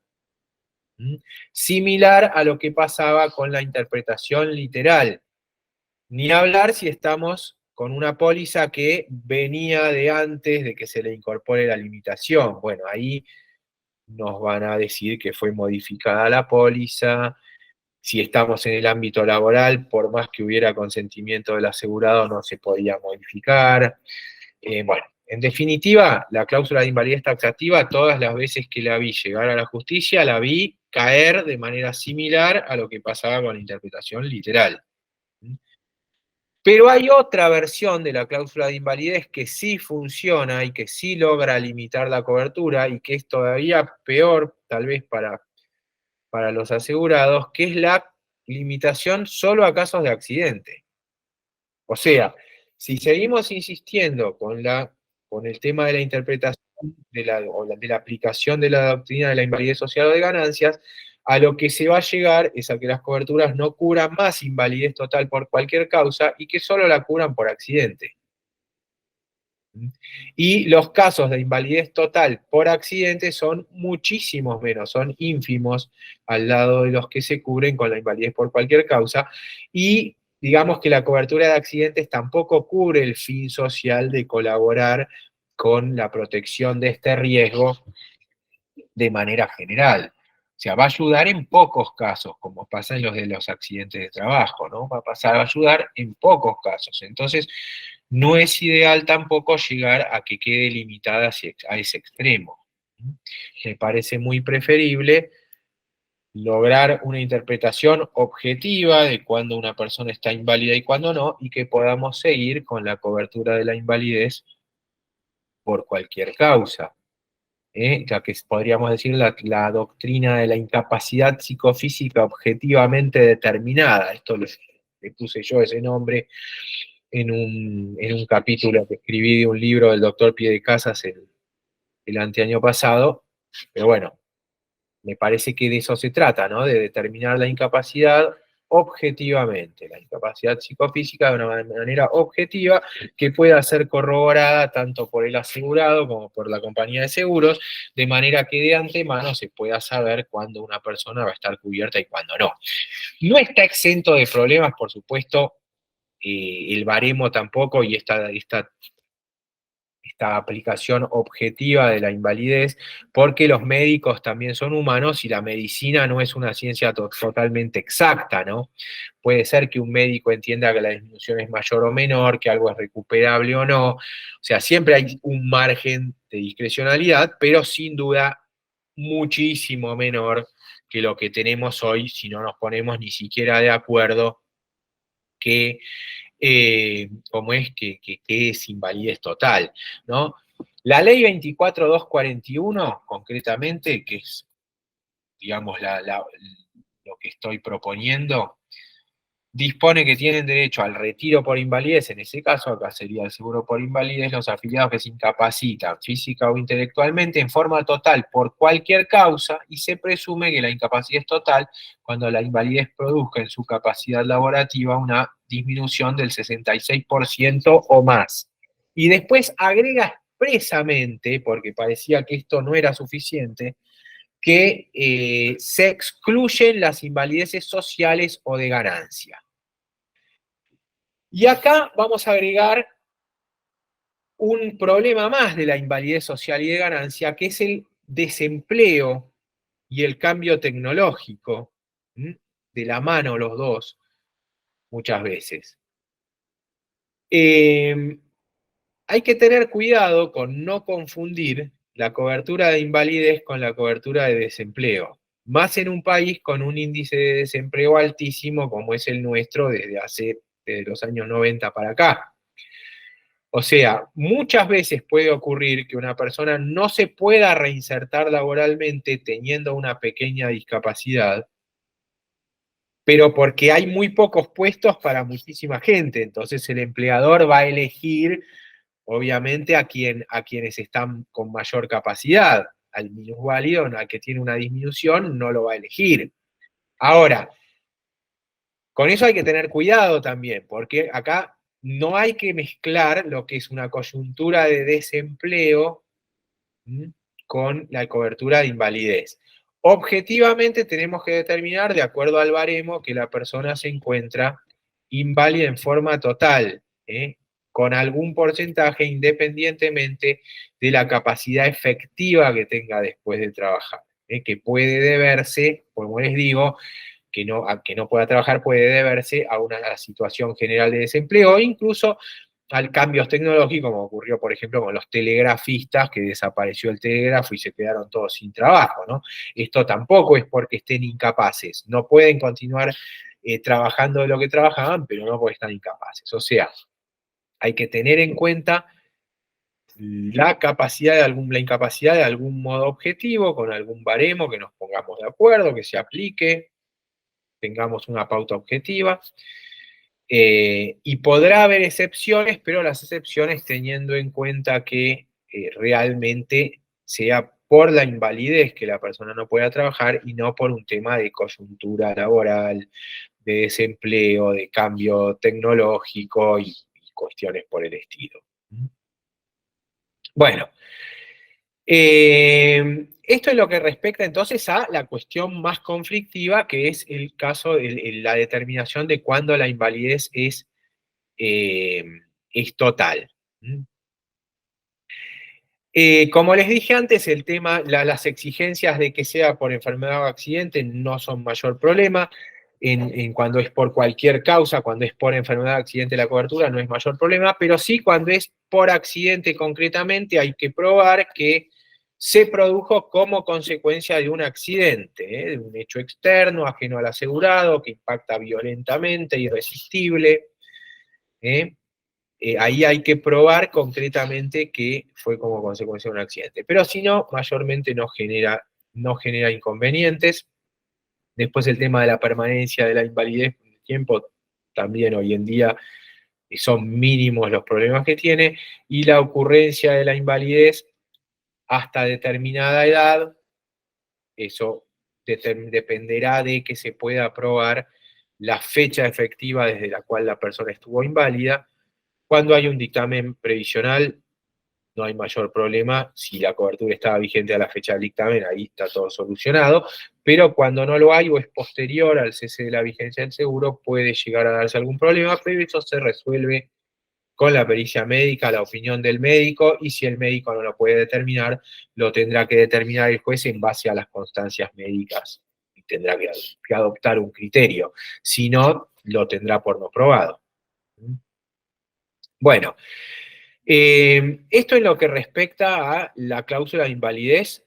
Similar a lo que pasaba con la interpretación literal. Ni hablar si estamos con una póliza que venía de antes de que se le incorpore la limitación. Bueno, ahí nos van a decir que fue modificada la póliza. Si estamos en el ámbito laboral, por más que hubiera consentimiento del asegurado, no se podía modificar. Bueno, en definitiva, la cláusula de invalidez taxativa, todas las veces que la vi llegar a la justicia, la vi caer de manera similar a lo que pasaba con la interpretación literal. Pero hay otra versión de la cláusula de invalidez que sí funciona y que sí logra limitar la cobertura y que es todavía peor, tal vez para los asegurados, que es la limitación solo a casos de accidente. O sea, si seguimos insistiendo con el tema de la interpretación de la aplicación de la doctrina de la invalidez social o de ganancias, a lo que se va a llegar es a que las coberturas no cubran más invalidez total por cualquier causa y que solo la cubran por accidente. Y los casos de invalidez total por accidente son muchísimos menos, son ínfimos al lado de los que se cubren con la invalidez por cualquier causa. Y digamos que la cobertura de accidentes tampoco cubre el fin social de colaborar con la protección de este riesgo de manera general. O sea, va a ayudar en pocos casos, como pasa en los de los accidentes de trabajo, ¿no? Va a ayudar en pocos casos. Entonces, no es ideal tampoco llegar a que quede limitada a ese extremo. Me parece muy preferible lograr una interpretación objetiva de cuándo una persona está inválida y cuándo no, y que podamos seguir con la cobertura de la invalidez por cualquier causa. Ya que podríamos decir la doctrina de la incapacidad psicofísica objetivamente determinada. Esto le puse yo ese nombre en un capítulo que escribí de un libro del doctor Piedecasas el anteaño pasado, pero bueno, me parece que de eso se trata, ¿no? De determinar la incapacidad objetivamente, la incapacidad psicofísica de una manera objetiva que pueda ser corroborada tanto por el asegurado como por la compañía de seguros, de manera que de antemano se pueda saber cuándo una persona va a estar cubierta y cuándo no. No está exento de problemas, por supuesto, el baremo tampoco y esta aplicación objetiva de la invalidez, porque los médicos también son humanos y la medicina no es una ciencia totalmente exacta, ¿no? Puede ser que un médico entienda que la disminución es mayor o menor, que algo es recuperable o no, o sea, siempre hay un margen de discrecionalidad, pero sin duda muchísimo menor que lo que tenemos hoy si no nos ponemos ni siquiera de acuerdo que cómo es que es invalidez total, ¿no? La ley 24241, concretamente, que es, digamos, lo que estoy proponiendo, dispone que tienen derecho al retiro por invalidez, en ese caso, acá sería el seguro por invalidez, los afiliados que se incapacitan física o intelectualmente en forma total por cualquier causa, y se presume que la incapacidad es total cuando la invalidez produzca en su capacidad laborativa una disminución del 66% o más. Y después agrega expresamente, porque parecía que esto no era suficiente, que se excluyen las invalideces sociales o de ganancia. Y acá vamos a agregar un problema más de la invalidez social y de ganancia, que es el desempleo y el cambio tecnológico, de la mano los dos, muchas veces. Hay que tener cuidado con no confundir la cobertura de invalidez con la cobertura de desempleo, más en un país con un índice de desempleo altísimo como es el nuestro desde los años 90 para acá. O sea, muchas veces puede ocurrir que una persona no se pueda reinsertar laboralmente teniendo una pequeña discapacidad, pero porque hay muy pocos puestos para muchísima gente. Entonces el empleador va a elegir, obviamente, a quienes están con mayor capacidad. Al minusválido, al que tiene una disminución, no lo va a elegir. Ahora, con eso hay que tener cuidado también, porque acá no hay que mezclar lo que es una coyuntura de desempleo con la cobertura de invalidez. Objetivamente tenemos que determinar, de acuerdo al baremo, que la persona se encuentra inválida en forma total, con algún porcentaje independientemente de la capacidad efectiva que tenga después de trabajar, que puede deberse, como les digo, que no pueda trabajar puede deberse a una situación general de desempleo o incluso al cambios tecnológicos, como ocurrió, por ejemplo, con los telegrafistas, que desapareció el telégrafo y se quedaron todos sin trabajo, ¿no? Esto tampoco es porque estén incapaces, no pueden continuar trabajando de lo que trabajaban, pero no porque están incapaces. O sea, hay que tener en cuenta la incapacidad de algún modo objetivo, con algún baremo, que nos pongamos de acuerdo, que se aplique, tengamos una pauta objetiva. Y podrá haber excepciones, pero las excepciones teniendo en cuenta que realmente sea por la invalidez que la persona no pueda trabajar y no por un tema de coyuntura laboral, de desempleo, de cambio tecnológico y cuestiones por el estilo. Bueno, Esto es lo que respecta entonces a la cuestión más conflictiva, que es el caso, la determinación de cuándo la invalidez es total. Como les dije antes, el tema, las exigencias de que sea por enfermedad o accidente no son mayor problema. En cuando es por cualquier causa, cuando es por enfermedad o accidente la cobertura, no es mayor problema, pero sí cuando es por accidente concretamente, hay que probar que se produjo como consecuencia de un accidente, de un hecho externo, ajeno al asegurado, que impacta violentamente, irresistible. Ahí hay que probar concretamente que fue como consecuencia de un accidente. Pero si no, mayormente no genera inconvenientes. Después el tema de la permanencia de la invalidez con el tiempo, también hoy en día son mínimos los problemas que tiene. Y la ocurrencia de la invalidez hasta determinada edad, eso dependerá de que se pueda probar la fecha efectiva desde la cual la persona estuvo inválida. Cuando hay un dictamen previsional, no hay mayor problema. Si la cobertura estaba vigente a la fecha del dictamen, ahí está todo solucionado. Pero cuando no lo hay o es posterior al cese de la vigencia del seguro, puede llegar a darse algún problema, pero eso se resuelve con la pericia médica, la opinión del médico, y si el médico no lo puede determinar, lo tendrá que determinar el juez en base a las constancias médicas y tendrá que adoptar un criterio. Si no, lo tendrá por no probado. Bueno, esto es lo que respecta a la cláusula de invalidez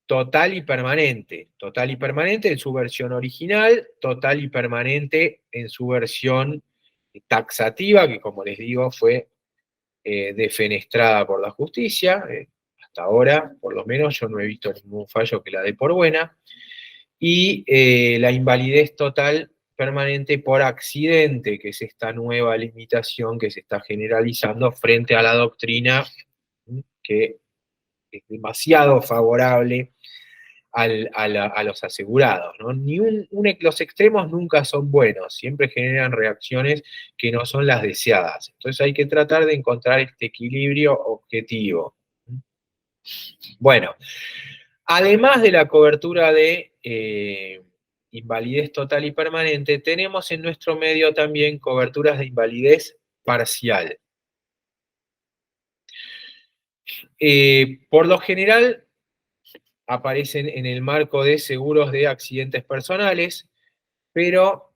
total y permanente. Total y permanente en su versión original, total y permanente en su versión taxativa, que como les digo fue defenestrada por la justicia. Hasta ahora, por lo menos, yo no he visto ningún fallo que la dé por buena. Y la invalidez total permanente por accidente, que es esta nueva limitación que se está generalizando frente a la doctrina que es demasiado favorable a los asegurados, ¿no? Los extremos nunca son buenos, siempre generan reacciones que no son las deseadas. Entonces hay que tratar de encontrar este equilibrio objetivo. Bueno, además de la cobertura de invalidez total y permanente, tenemos en nuestro medio también coberturas de invalidez parcial. Por lo general, aparecen en el marco de seguros de accidentes personales, pero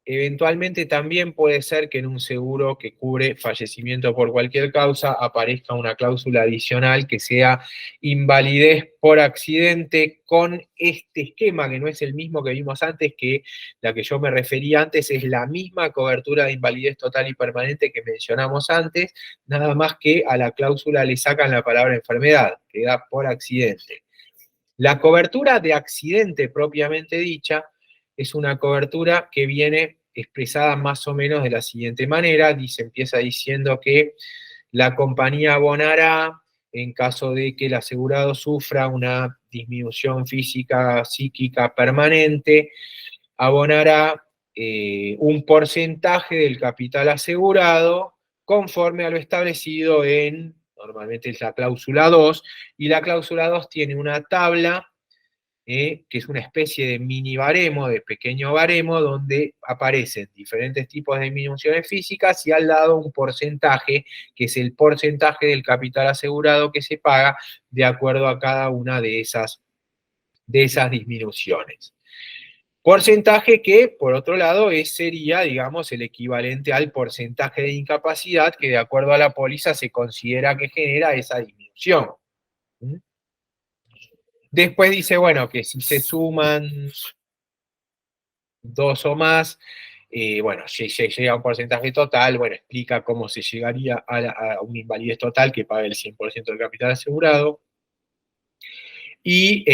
eventualmente también puede ser que en un seguro que cubre fallecimiento por cualquier causa aparezca una cláusula adicional que sea invalidez por accidente con este esquema, que no es el mismo que vimos antes, que la que yo me refería antes es la misma cobertura de invalidez total y permanente que mencionamos antes, nada más que a la cláusula le sacan la palabra enfermedad, queda por accidente. La cobertura de accidente propiamente dicha es una cobertura que viene expresada más o menos de la siguiente manera. Empieza diciendo que la compañía abonará en caso de que el asegurado sufra una disminución física, psíquica permanente, abonará un porcentaje del capital asegurado conforme a lo establecido normalmente es la cláusula 2, y la cláusula 2 tiene una tabla que es una especie de mini baremo, de pequeño baremo, donde aparecen diferentes tipos de disminuciones físicas y al lado un porcentaje, que es el porcentaje del capital asegurado que se paga de acuerdo a cada una de esas disminuciones. Porcentaje que, por otro lado, sería, digamos, el equivalente al porcentaje de incapacidad que de acuerdo a la póliza se considera que genera esa disminución. Después dice, bueno, que si se suman dos o más, bueno, si llega a un porcentaje total, bueno, explica cómo se llegaría a una invalidez total que pague el 100% del capital asegurado. Y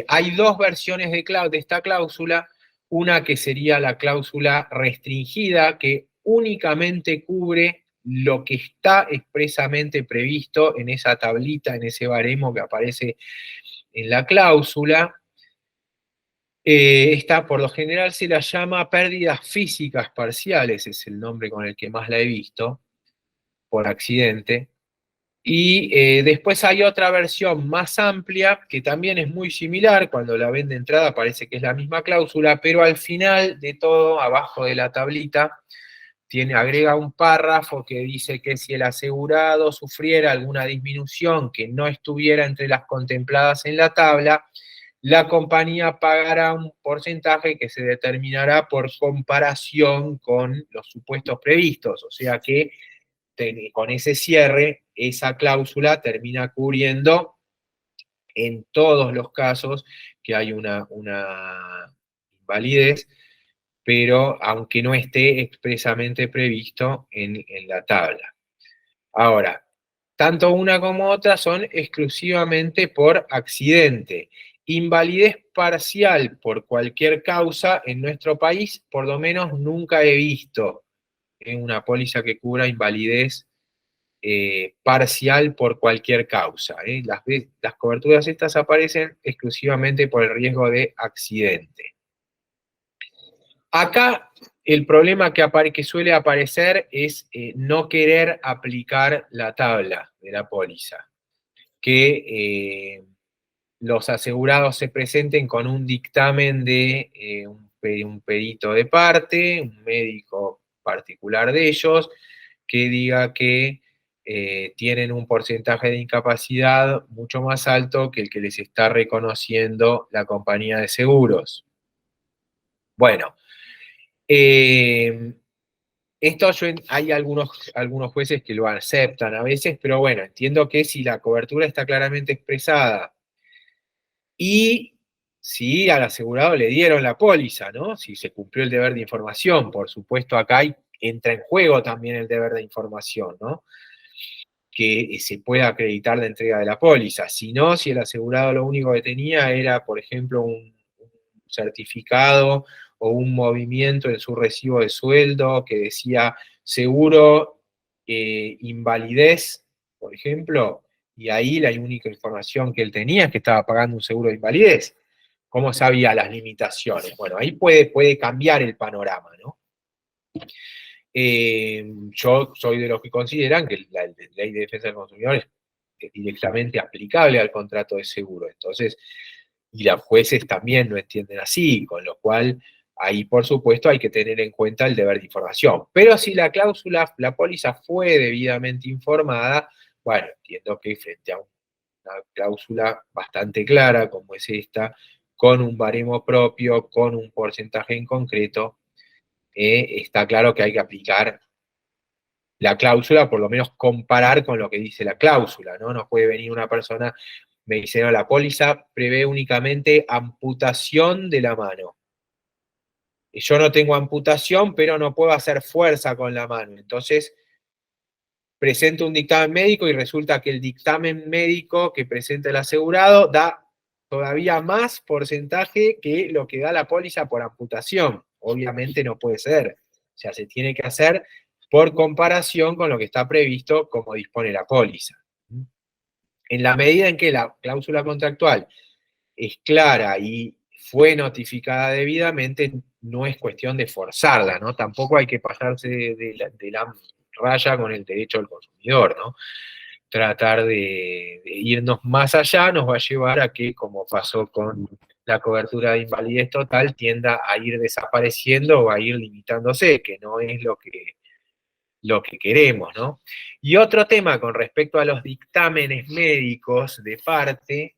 hay dos versiones de esta cláusula, una que sería la cláusula restringida, que únicamente cubre lo que está expresamente previsto en esa tablita, en ese baremo que aparece en la cláusula. Esta por lo general se la llama pérdidas físicas parciales, es el nombre con el que más la he visto, por accidente. Y después hay otra versión más amplia, que también es muy similar, cuando la ven de entrada parece que es la misma cláusula, pero al final de todo, abajo de la tablita, agrega un párrafo que dice que si el asegurado sufriera alguna disminución que no estuviera entre las contempladas en la tabla, la compañía pagará un porcentaje que se determinará por comparación con los supuestos previstos, o sea que con ese cierre, esa cláusula termina cubriendo en todos los casos que hay una invalidez, pero aunque no esté expresamente previsto en la tabla. Ahora, tanto una como otra son exclusivamente por accidente. Invalidez parcial por cualquier causa en nuestro país, por lo menos nunca he visto en una póliza que cubra invalidez parcial por cualquier causa. Las coberturas estas aparecen exclusivamente por el riesgo de accidente. Acá el problema que suele aparecer es no querer aplicar la tabla de la póliza, que los asegurados se presenten con un dictamen de un perito de parte, un médico particular de ellos, que diga que tienen un porcentaje de incapacidad mucho más alto que el que les está reconociendo la compañía de seguros. Bueno, esto hay algunos jueces que lo aceptan a veces, pero bueno, entiendo que si la cobertura está claramente expresada y si al asegurado le dieron la póliza, ¿no? Si se cumplió el deber de información, por supuesto acá entra en juego también el deber de información, ¿no? Que se pueda acreditar la entrega de la póliza. Si no, si el asegurado lo único que tenía era, por ejemplo, un certificado o un movimiento en su recibo de sueldo que decía seguro invalidez, por ejemplo, y ahí la única información que él tenía es que estaba pagando un seguro de invalidez. ¿Cómo sabía las limitaciones? Bueno, ahí puede cambiar el panorama, ¿no? Yo soy de los que consideran que la ley de defensa del consumidor es directamente aplicable al contrato de seguro. Entonces, y los jueces también lo entienden así, con lo cual ahí por supuesto hay que tener en cuenta el deber de información. Pero si la cláusula, la póliza fue debidamente informada, bueno, entiendo que frente a una cláusula bastante clara como es esta, con un baremo propio, con un porcentaje en concreto, está claro que hay que aplicar la cláusula, por lo menos comparar con lo que dice la cláusula, ¿no? No puede venir una persona, me dice, no, la póliza prevé únicamente amputación de la mano. Y yo no tengo amputación, pero no puedo hacer fuerza con la mano. Entonces, presento un dictamen médico y resulta que el dictamen médico que presenta el asegurado da todavía más porcentaje que lo que da la póliza por amputación. Obviamente no puede ser. O sea, se tiene que hacer por comparación con lo que está previsto como dispone la póliza. En la medida en que la cláusula contractual es clara y fue notificada debidamente, no es cuestión de forzarla, ¿no? Tampoco hay que pasarse de la raya con el derecho del consumidor, ¿no? Tratar de irnos más allá nos va a llevar a que, como pasó con la cobertura de invalidez total, tienda a ir desapareciendo o a ir limitándose, que no es lo que queremos, ¿no? Y otro tema con respecto a los dictámenes médicos de parte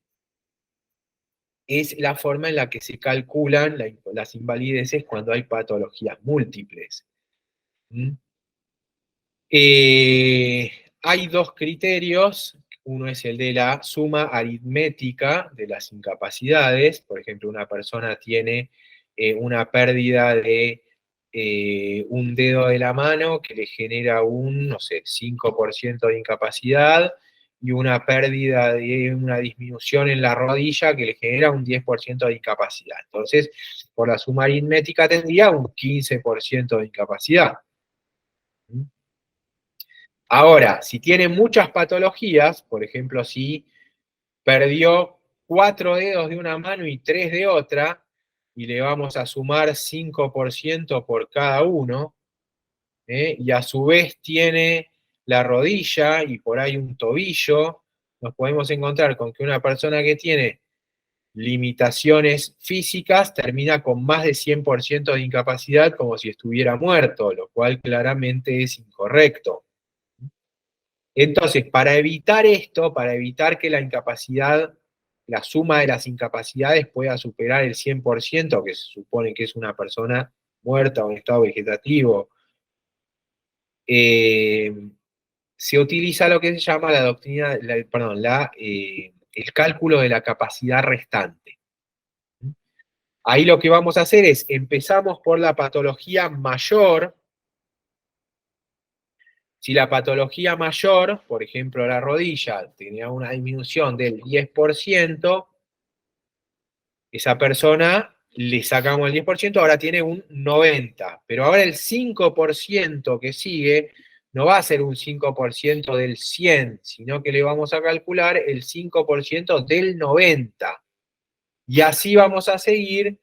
es la forma en la que se calculan las invalideces cuando hay patologías múltiples. ¿Mm? Hay dos criterios. Uno es el de la suma aritmética de las incapacidades. Por ejemplo, una persona tiene una pérdida de un dedo de la mano que le genera un, no sé, 5% de incapacidad y una pérdida de una disminución en la rodilla que le genera un 10% de incapacidad. Entonces, por la suma aritmética tendría un 15% de incapacidad. ¿Mm? Ahora, si tiene muchas patologías, por ejemplo, si perdió 4 dedos de una mano y 3 de otra, y le vamos a sumar 5% por cada uno, y a su vez tiene la rodilla y por ahí un tobillo, nos podemos encontrar con que una persona que tiene limitaciones físicas termina con más de 100% de incapacidad como si estuviera muerto, lo cual claramente es incorrecto. Entonces, para evitar esto, para evitar que la incapacidad, la suma de las incapacidades pueda superar el 100%, que se supone que es una persona muerta o en estado vegetativo, eh, se utiliza lo que se llama la doctrina, perdón, el cálculo de la capacidad restante. Ahí lo que vamos a hacer es, empezamos por la patología mayor. Si la patología mayor, por ejemplo la rodilla, tenía una disminución del 10%, esa persona le sacamos el 10%, ahora tiene un 90%. Pero ahora el 5% que sigue no va a ser un 5% del 100, sino que le vamos a calcular el 5% del 90. Y así vamos a seguir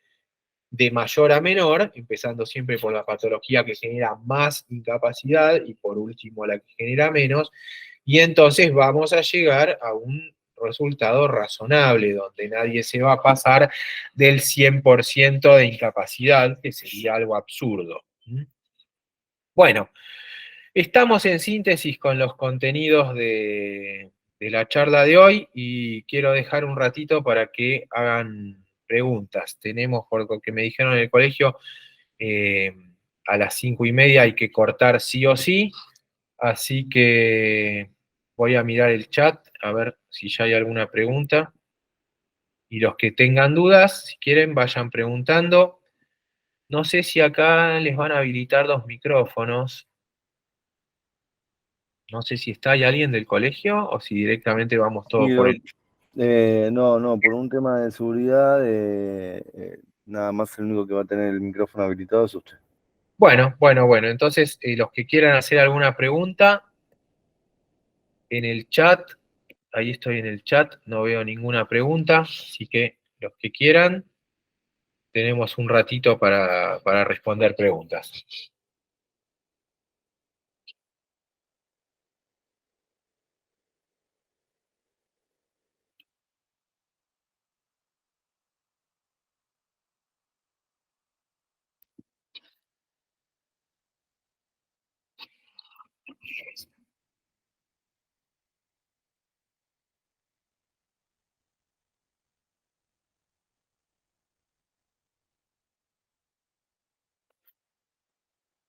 de mayor a menor, empezando siempre por la patología que genera más incapacidad y por último la que genera menos, y entonces vamos a llegar a un resultado razonable, donde nadie se va a pasar del 100% de incapacidad, que sería algo absurdo. Bueno, estamos en síntesis con los contenidos de la charla de hoy y quiero dejar un ratito para que hagan preguntas. Tenemos, por lo que me dijeron en el colegio, eh, a las 5:30 hay que cortar sí o sí, así que voy a mirar el chat a ver si ya hay alguna pregunta. Y los que tengan dudas, si quieren, vayan preguntando. No sé si acá les van a habilitar los micrófonos. No sé si está ahí alguien del colegio o si directamente vamos todos por el... No, por un tema de seguridad, nada más el único que va a tener el micrófono habilitado es usted. Bueno, entonces los que quieran hacer alguna pregunta en el chat, ahí estoy en el chat, no veo ninguna pregunta, así que los que quieran, tenemos un ratito para responder preguntas.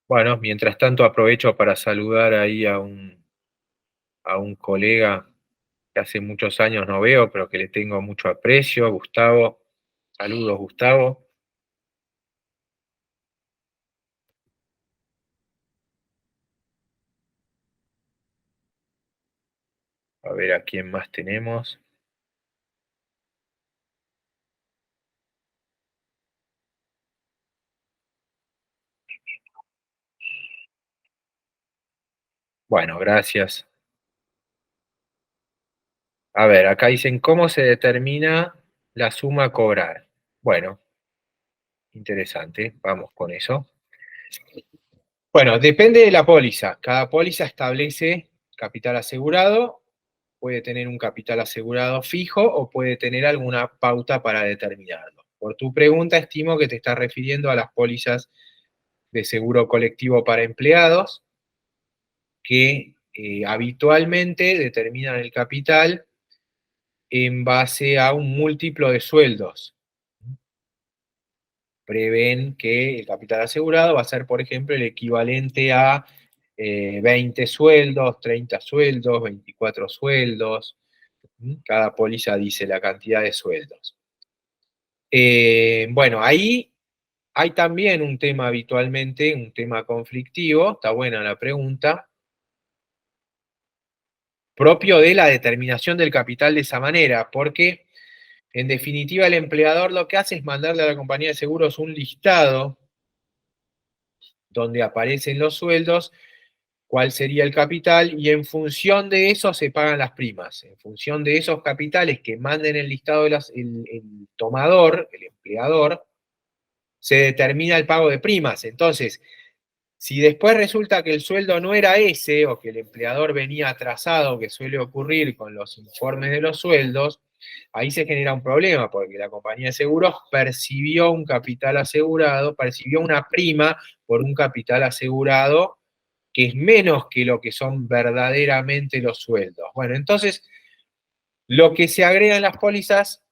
Bueno, mientras tanto aprovecho para saludar ahí a un colega que hace muchos años no veo, pero que le tengo mucho aprecio, Gustavo. Saludos, Gustavo. A ver a quién más tenemos. Bueno, gracias. A ver, acá dicen, ¿cómo se determina la suma a cobrar? Bueno, interesante, vamos con eso. Bueno, depende de la póliza. Cada póliza establece capital asegurado, puede tener un capital asegurado fijo o puede tener alguna pauta para determinarlo. Por tu pregunta, estimo que te estás refiriendo a las pólizas de seguro colectivo para empleados, que habitualmente determinan el capital en base a un múltiplo de sueldos. Prevén que el capital asegurado va a ser, por ejemplo, el equivalente a 20 sueldos, 30 sueldos, 24 sueldos. Cada póliza dice la cantidad de sueldos. Bueno, ahí hay también un tema habitualmente, un tema conflictivo, está buena la pregunta, propio de la determinación del capital de esa manera, porque en definitiva el empleador lo que hace es mandarle a la compañía de seguros un listado donde aparecen los sueldos, cuál sería el capital, y en función de eso se pagan las primas. En función de esos capitales que manden el listado el tomador, el empleador, se determina el pago de primas. Entonces, Si después resulta que el sueldo no era ese, o que el empleador venía atrasado, que suele ocurrir con los informes de los sueldos, ahí se genera un problema, porque la compañía de seguros percibió un capital asegurado, percibió una prima por un capital asegurado que es menos que lo que son verdaderamente los sueldos. Bueno, entonces, lo que se agrega en las pólizas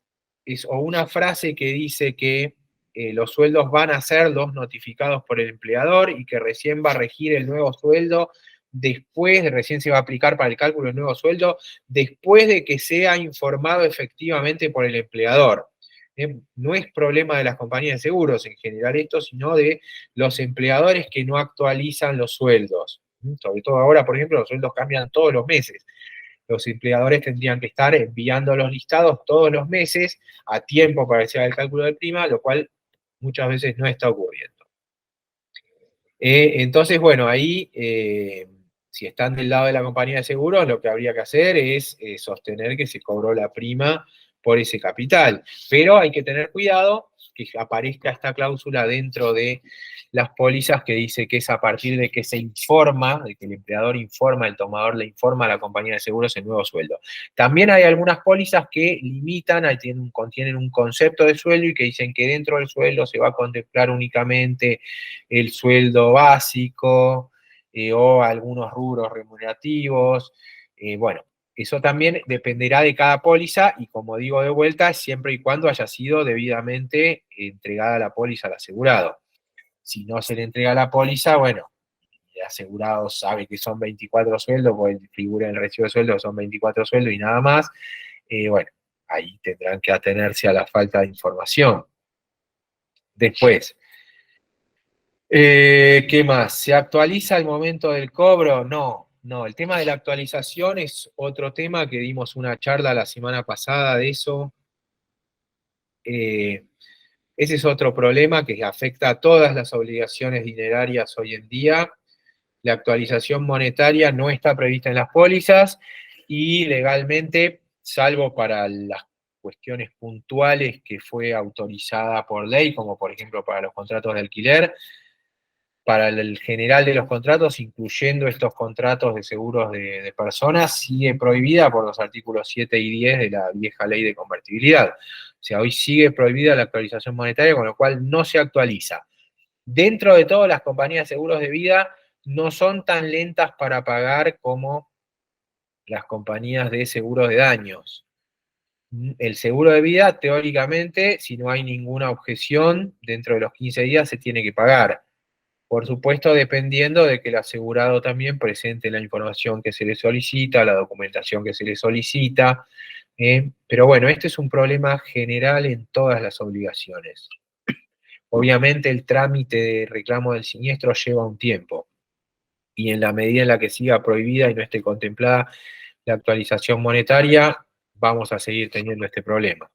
es o una frase que dice que los sueldos van a ser los notificados por el empleador y que recién va a regir el nuevo sueldo después, recién se va a aplicar para el cálculo del nuevo sueldo, después de que sea informado efectivamente por el empleador. No es problema de las compañías de seguros en general esto, sino de los empleadores que no actualizan los sueldos. Sobre todo ahora, por ejemplo, los sueldos cambian todos los meses. Los empleadores tendrían que estar enviando los listados todos los meses a tiempo para que se haga el cálculo de prima, lo cual muchas veces no está ocurriendo. Entonces, bueno, ahí, si están del lado de la compañía de seguros, lo que habría que hacer es sostener que se cobró la prima por ese capital. Pero hay que tener cuidado que aparezca esta cláusula dentro de las pólizas que dice que es a partir de que se informa, de que el empleador informa, el tomador le informa a la compañía de seguros el nuevo sueldo. También hay algunas pólizas que limitan, contienen un concepto de sueldo y que dicen que dentro del sueldo se va a contemplar únicamente el sueldo básico o algunos rubros remunerativos. Bueno, eso también dependerá de cada póliza y como digo de vuelta, siempre y cuando haya sido debidamente entregada la póliza al asegurado. Si no se le entrega la póliza, bueno, el asegurado sabe que son 24 sueldos, porque figura en el recibo de sueldo, son 24 sueldos y nada más. Bueno, ahí tendrán que atenerse a la falta de información. Después, ¿qué más? ¿Se actualiza el momento del cobro? No, no. El tema de la actualización es otro tema que dimos una charla la semana pasada de eso. Ese es otro problema que afecta a todas las obligaciones dinerarias hoy en día. La actualización monetaria no está prevista en las pólizas y legalmente, salvo para las cuestiones puntuales que fue autorizada por ley, como por ejemplo para los contratos de alquiler, para el general de los contratos, incluyendo estos contratos de seguros de personas, sigue prohibida por los artículos 7 y 10 de la vieja ley de convertibilidad. O sea, hoy sigue prohibida la actualización monetaria, con lo cual no se actualiza. Dentro de todo, las compañías de seguros de vida no son tan lentas para pagar como las compañías de seguros de daños. El seguro de vida, teóricamente, si no hay ninguna objeción, dentro de los 15 días se tiene que pagar. Por supuesto, dependiendo de que el asegurado también presente la información que se le solicita, la documentación que se le solicita. Pero bueno, este es un problema general en todas las obligaciones. Obviamente el trámite de reclamo del siniestro lleva un tiempo. Y en la medida en la que siga prohibida y no esté contemplada la actualización monetaria, vamos a seguir teniendo este problema.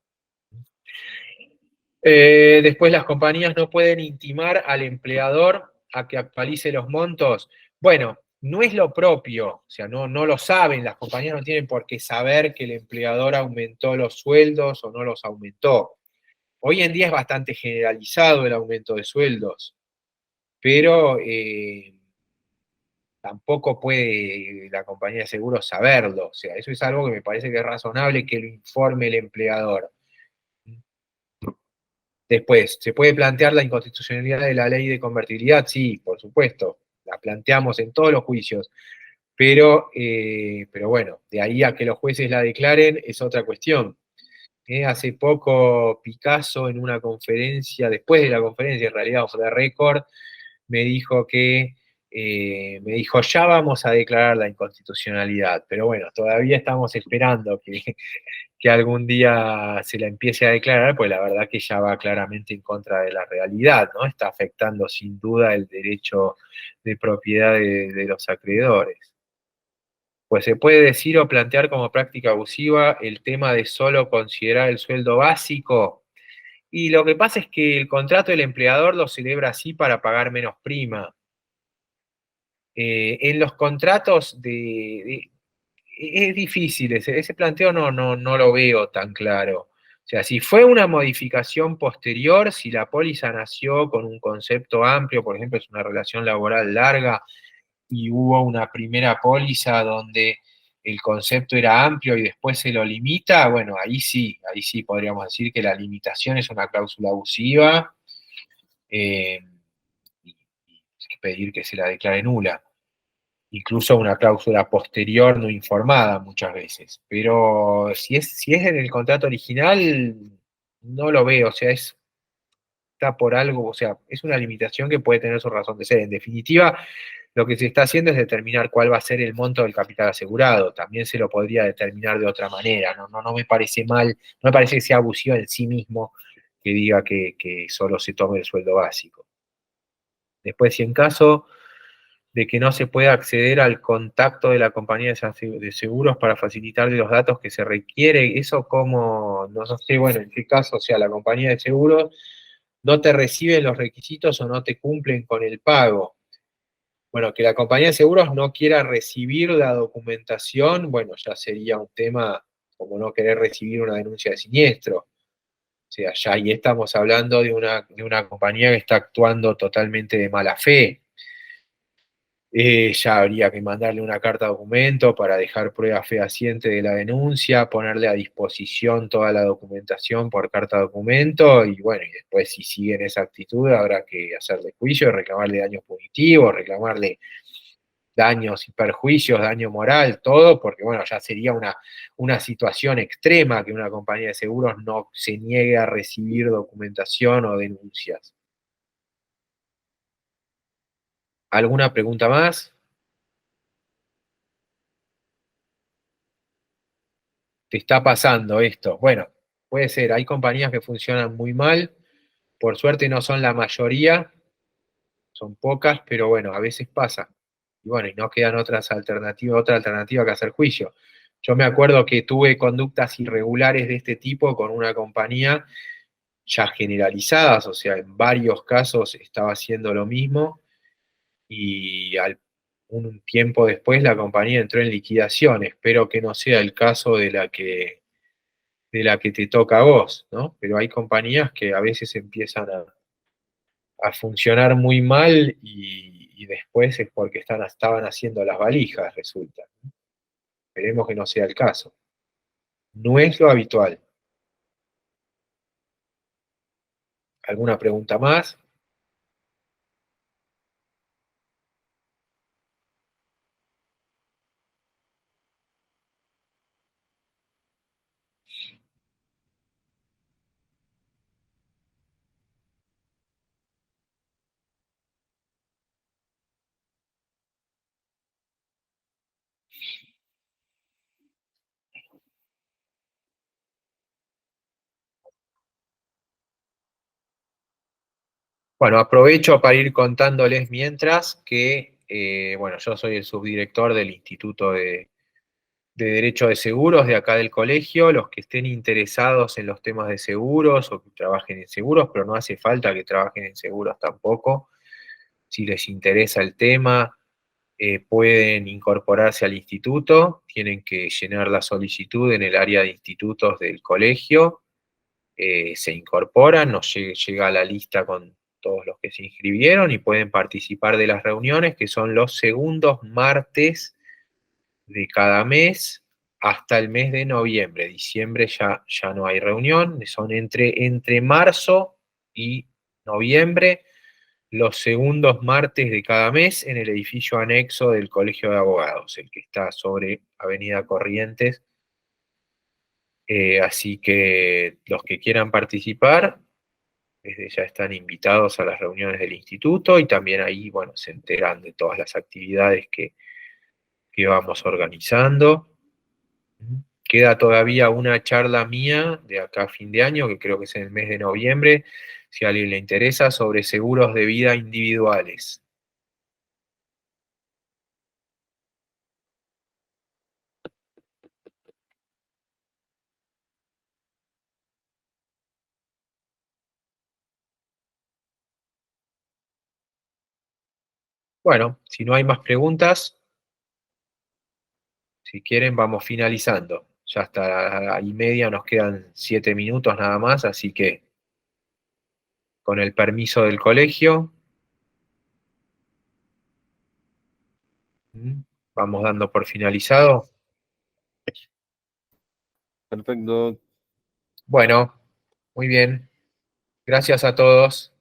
Después las compañías no pueden intimar al empleador a que actualice los montos. Bueno, no es lo propio, o sea, no lo saben, las compañías no tienen por qué saber que el empleador aumentó los sueldos o no los aumentó. Hoy en día es bastante generalizado el aumento de sueldos, pero tampoco puede la compañía de seguros saberlo. O sea, eso es algo que me parece que es razonable que lo informe el empleador. Después, ¿se puede plantear la inconstitucionalidad de la ley de convertibilidad? Sí, por supuesto, la planteamos en todos los juicios, pero bueno, de ahí a que los jueces la declaren es otra cuestión. Hace poco Picasso en una conferencia, después de la conferencia, en realidad off the record, me dijo ya vamos a declarar la inconstitucionalidad, pero bueno, todavía estamos esperando que algún día se la empiece a declarar, pues la verdad que ya va claramente en contra de la realidad, ¿no? Está afectando sin duda el derecho de propiedad de los acreedores. Pues se puede decir o plantear como práctica abusiva el tema de solo considerar el sueldo básico. Y lo que pasa es que el contrato del empleador lo celebra así para pagar menos prima. En los contratos es difícil, ese planteo no lo veo tan claro. O sea, si fue una modificación posterior, si la póliza nació con un concepto amplio, por ejemplo, es una relación laboral larga y hubo una primera póliza donde el concepto era amplio y después se lo limita, bueno, ahí sí podríamos decir que la limitación es una cláusula abusiva eh, y hay que pedir que se la declare nula. Incluso una cláusula posterior no informada muchas veces. Pero si es en el contrato original, no lo veo, o sea, está por algo, o sea, es una limitación que puede tener su razón de ser. En definitiva, lo que se está haciendo es determinar cuál va a ser el monto del capital asegurado. También se lo podría determinar de otra manera. No me parece mal, no me parece que sea abusivo en sí mismo que diga que solo se tome el sueldo básico. Después, si en caso de que no se pueda acceder al contacto de la compañía de seguros para facilitarle los datos que se requiere, eso como, no sé, bueno, en qué caso, o sea, la compañía de seguros no te recibe los requisitos o no te cumplen con el pago. Bueno, que la compañía de seguros no quiera recibir la documentación, bueno, ya sería un tema como no querer recibir una denuncia de siniestro. O sea, ya ahí estamos hablando de una compañía que está actuando totalmente de mala fe. Ya habría que mandarle una carta documento para dejar prueba fehaciente de la denuncia, ponerle a disposición toda la documentación por carta documento y bueno, y después si siguen esa actitud habrá que hacerle juicio, reclamarle daños punitivos, reclamarle daños y perjuicios, daño moral, todo, porque bueno, ya sería una situación extrema que una compañía de seguros no se niegue a recibir documentación o denuncias. ¿Alguna pregunta más? ¿Te está pasando esto? Bueno, puede ser, hay compañías que funcionan muy mal, por suerte no son la mayoría, son pocas, pero bueno, a veces pasa. Y bueno, y no quedan otra alternativa que hacer juicio. Yo me acuerdo que tuve conductas irregulares de este tipo con una compañía ya generalizadas, o sea, en varios casos estaba haciendo lo mismo y un tiempo después la compañía entró en liquidación. Espero que no sea el caso de la que te toca a vos, ¿no? Pero hay compañías que a veces empiezan a funcionar muy mal y después es porque estaban haciendo las valijas, resulta. Esperemos que no sea el caso. No es lo habitual. ¿Alguna pregunta más? Bueno, aprovecho para ir contándoles mientras que, bueno, yo soy el subdirector del Instituto de Derecho de Seguros de acá del colegio. Los que estén interesados en los temas de seguros o que trabajen en seguros, pero no hace falta que trabajen en seguros tampoco. Si les interesa el tema, pueden incorporarse al instituto, tienen que llenar la solicitud en el área de institutos del colegio, se incorporan, nos llega a la lista con todos los que se inscribieron y pueden participar de las reuniones que son los segundos martes de cada mes hasta el mes de noviembre. Diciembre ya no hay reunión, son entre marzo y noviembre, los segundos martes de cada mes en el edificio anexo del Colegio de Abogados, el que está sobre Avenida Corrientes. Así que los que quieran participar, desde ya están invitados a las reuniones del instituto y también ahí, bueno, se enteran de todas las actividades que vamos organizando. Queda todavía una charla mía de acá a fin de año, que creo que es en el mes de noviembre, si a alguien le interesa, sobre seguros de vida individuales. Bueno, si no hay más preguntas, si quieren, vamos finalizando. Ya hasta la 1:30 nos quedan 7 minutos nada más, así que con el permiso del colegio, vamos dando por finalizado. Perfecto. Bueno, muy bien. Gracias a todos.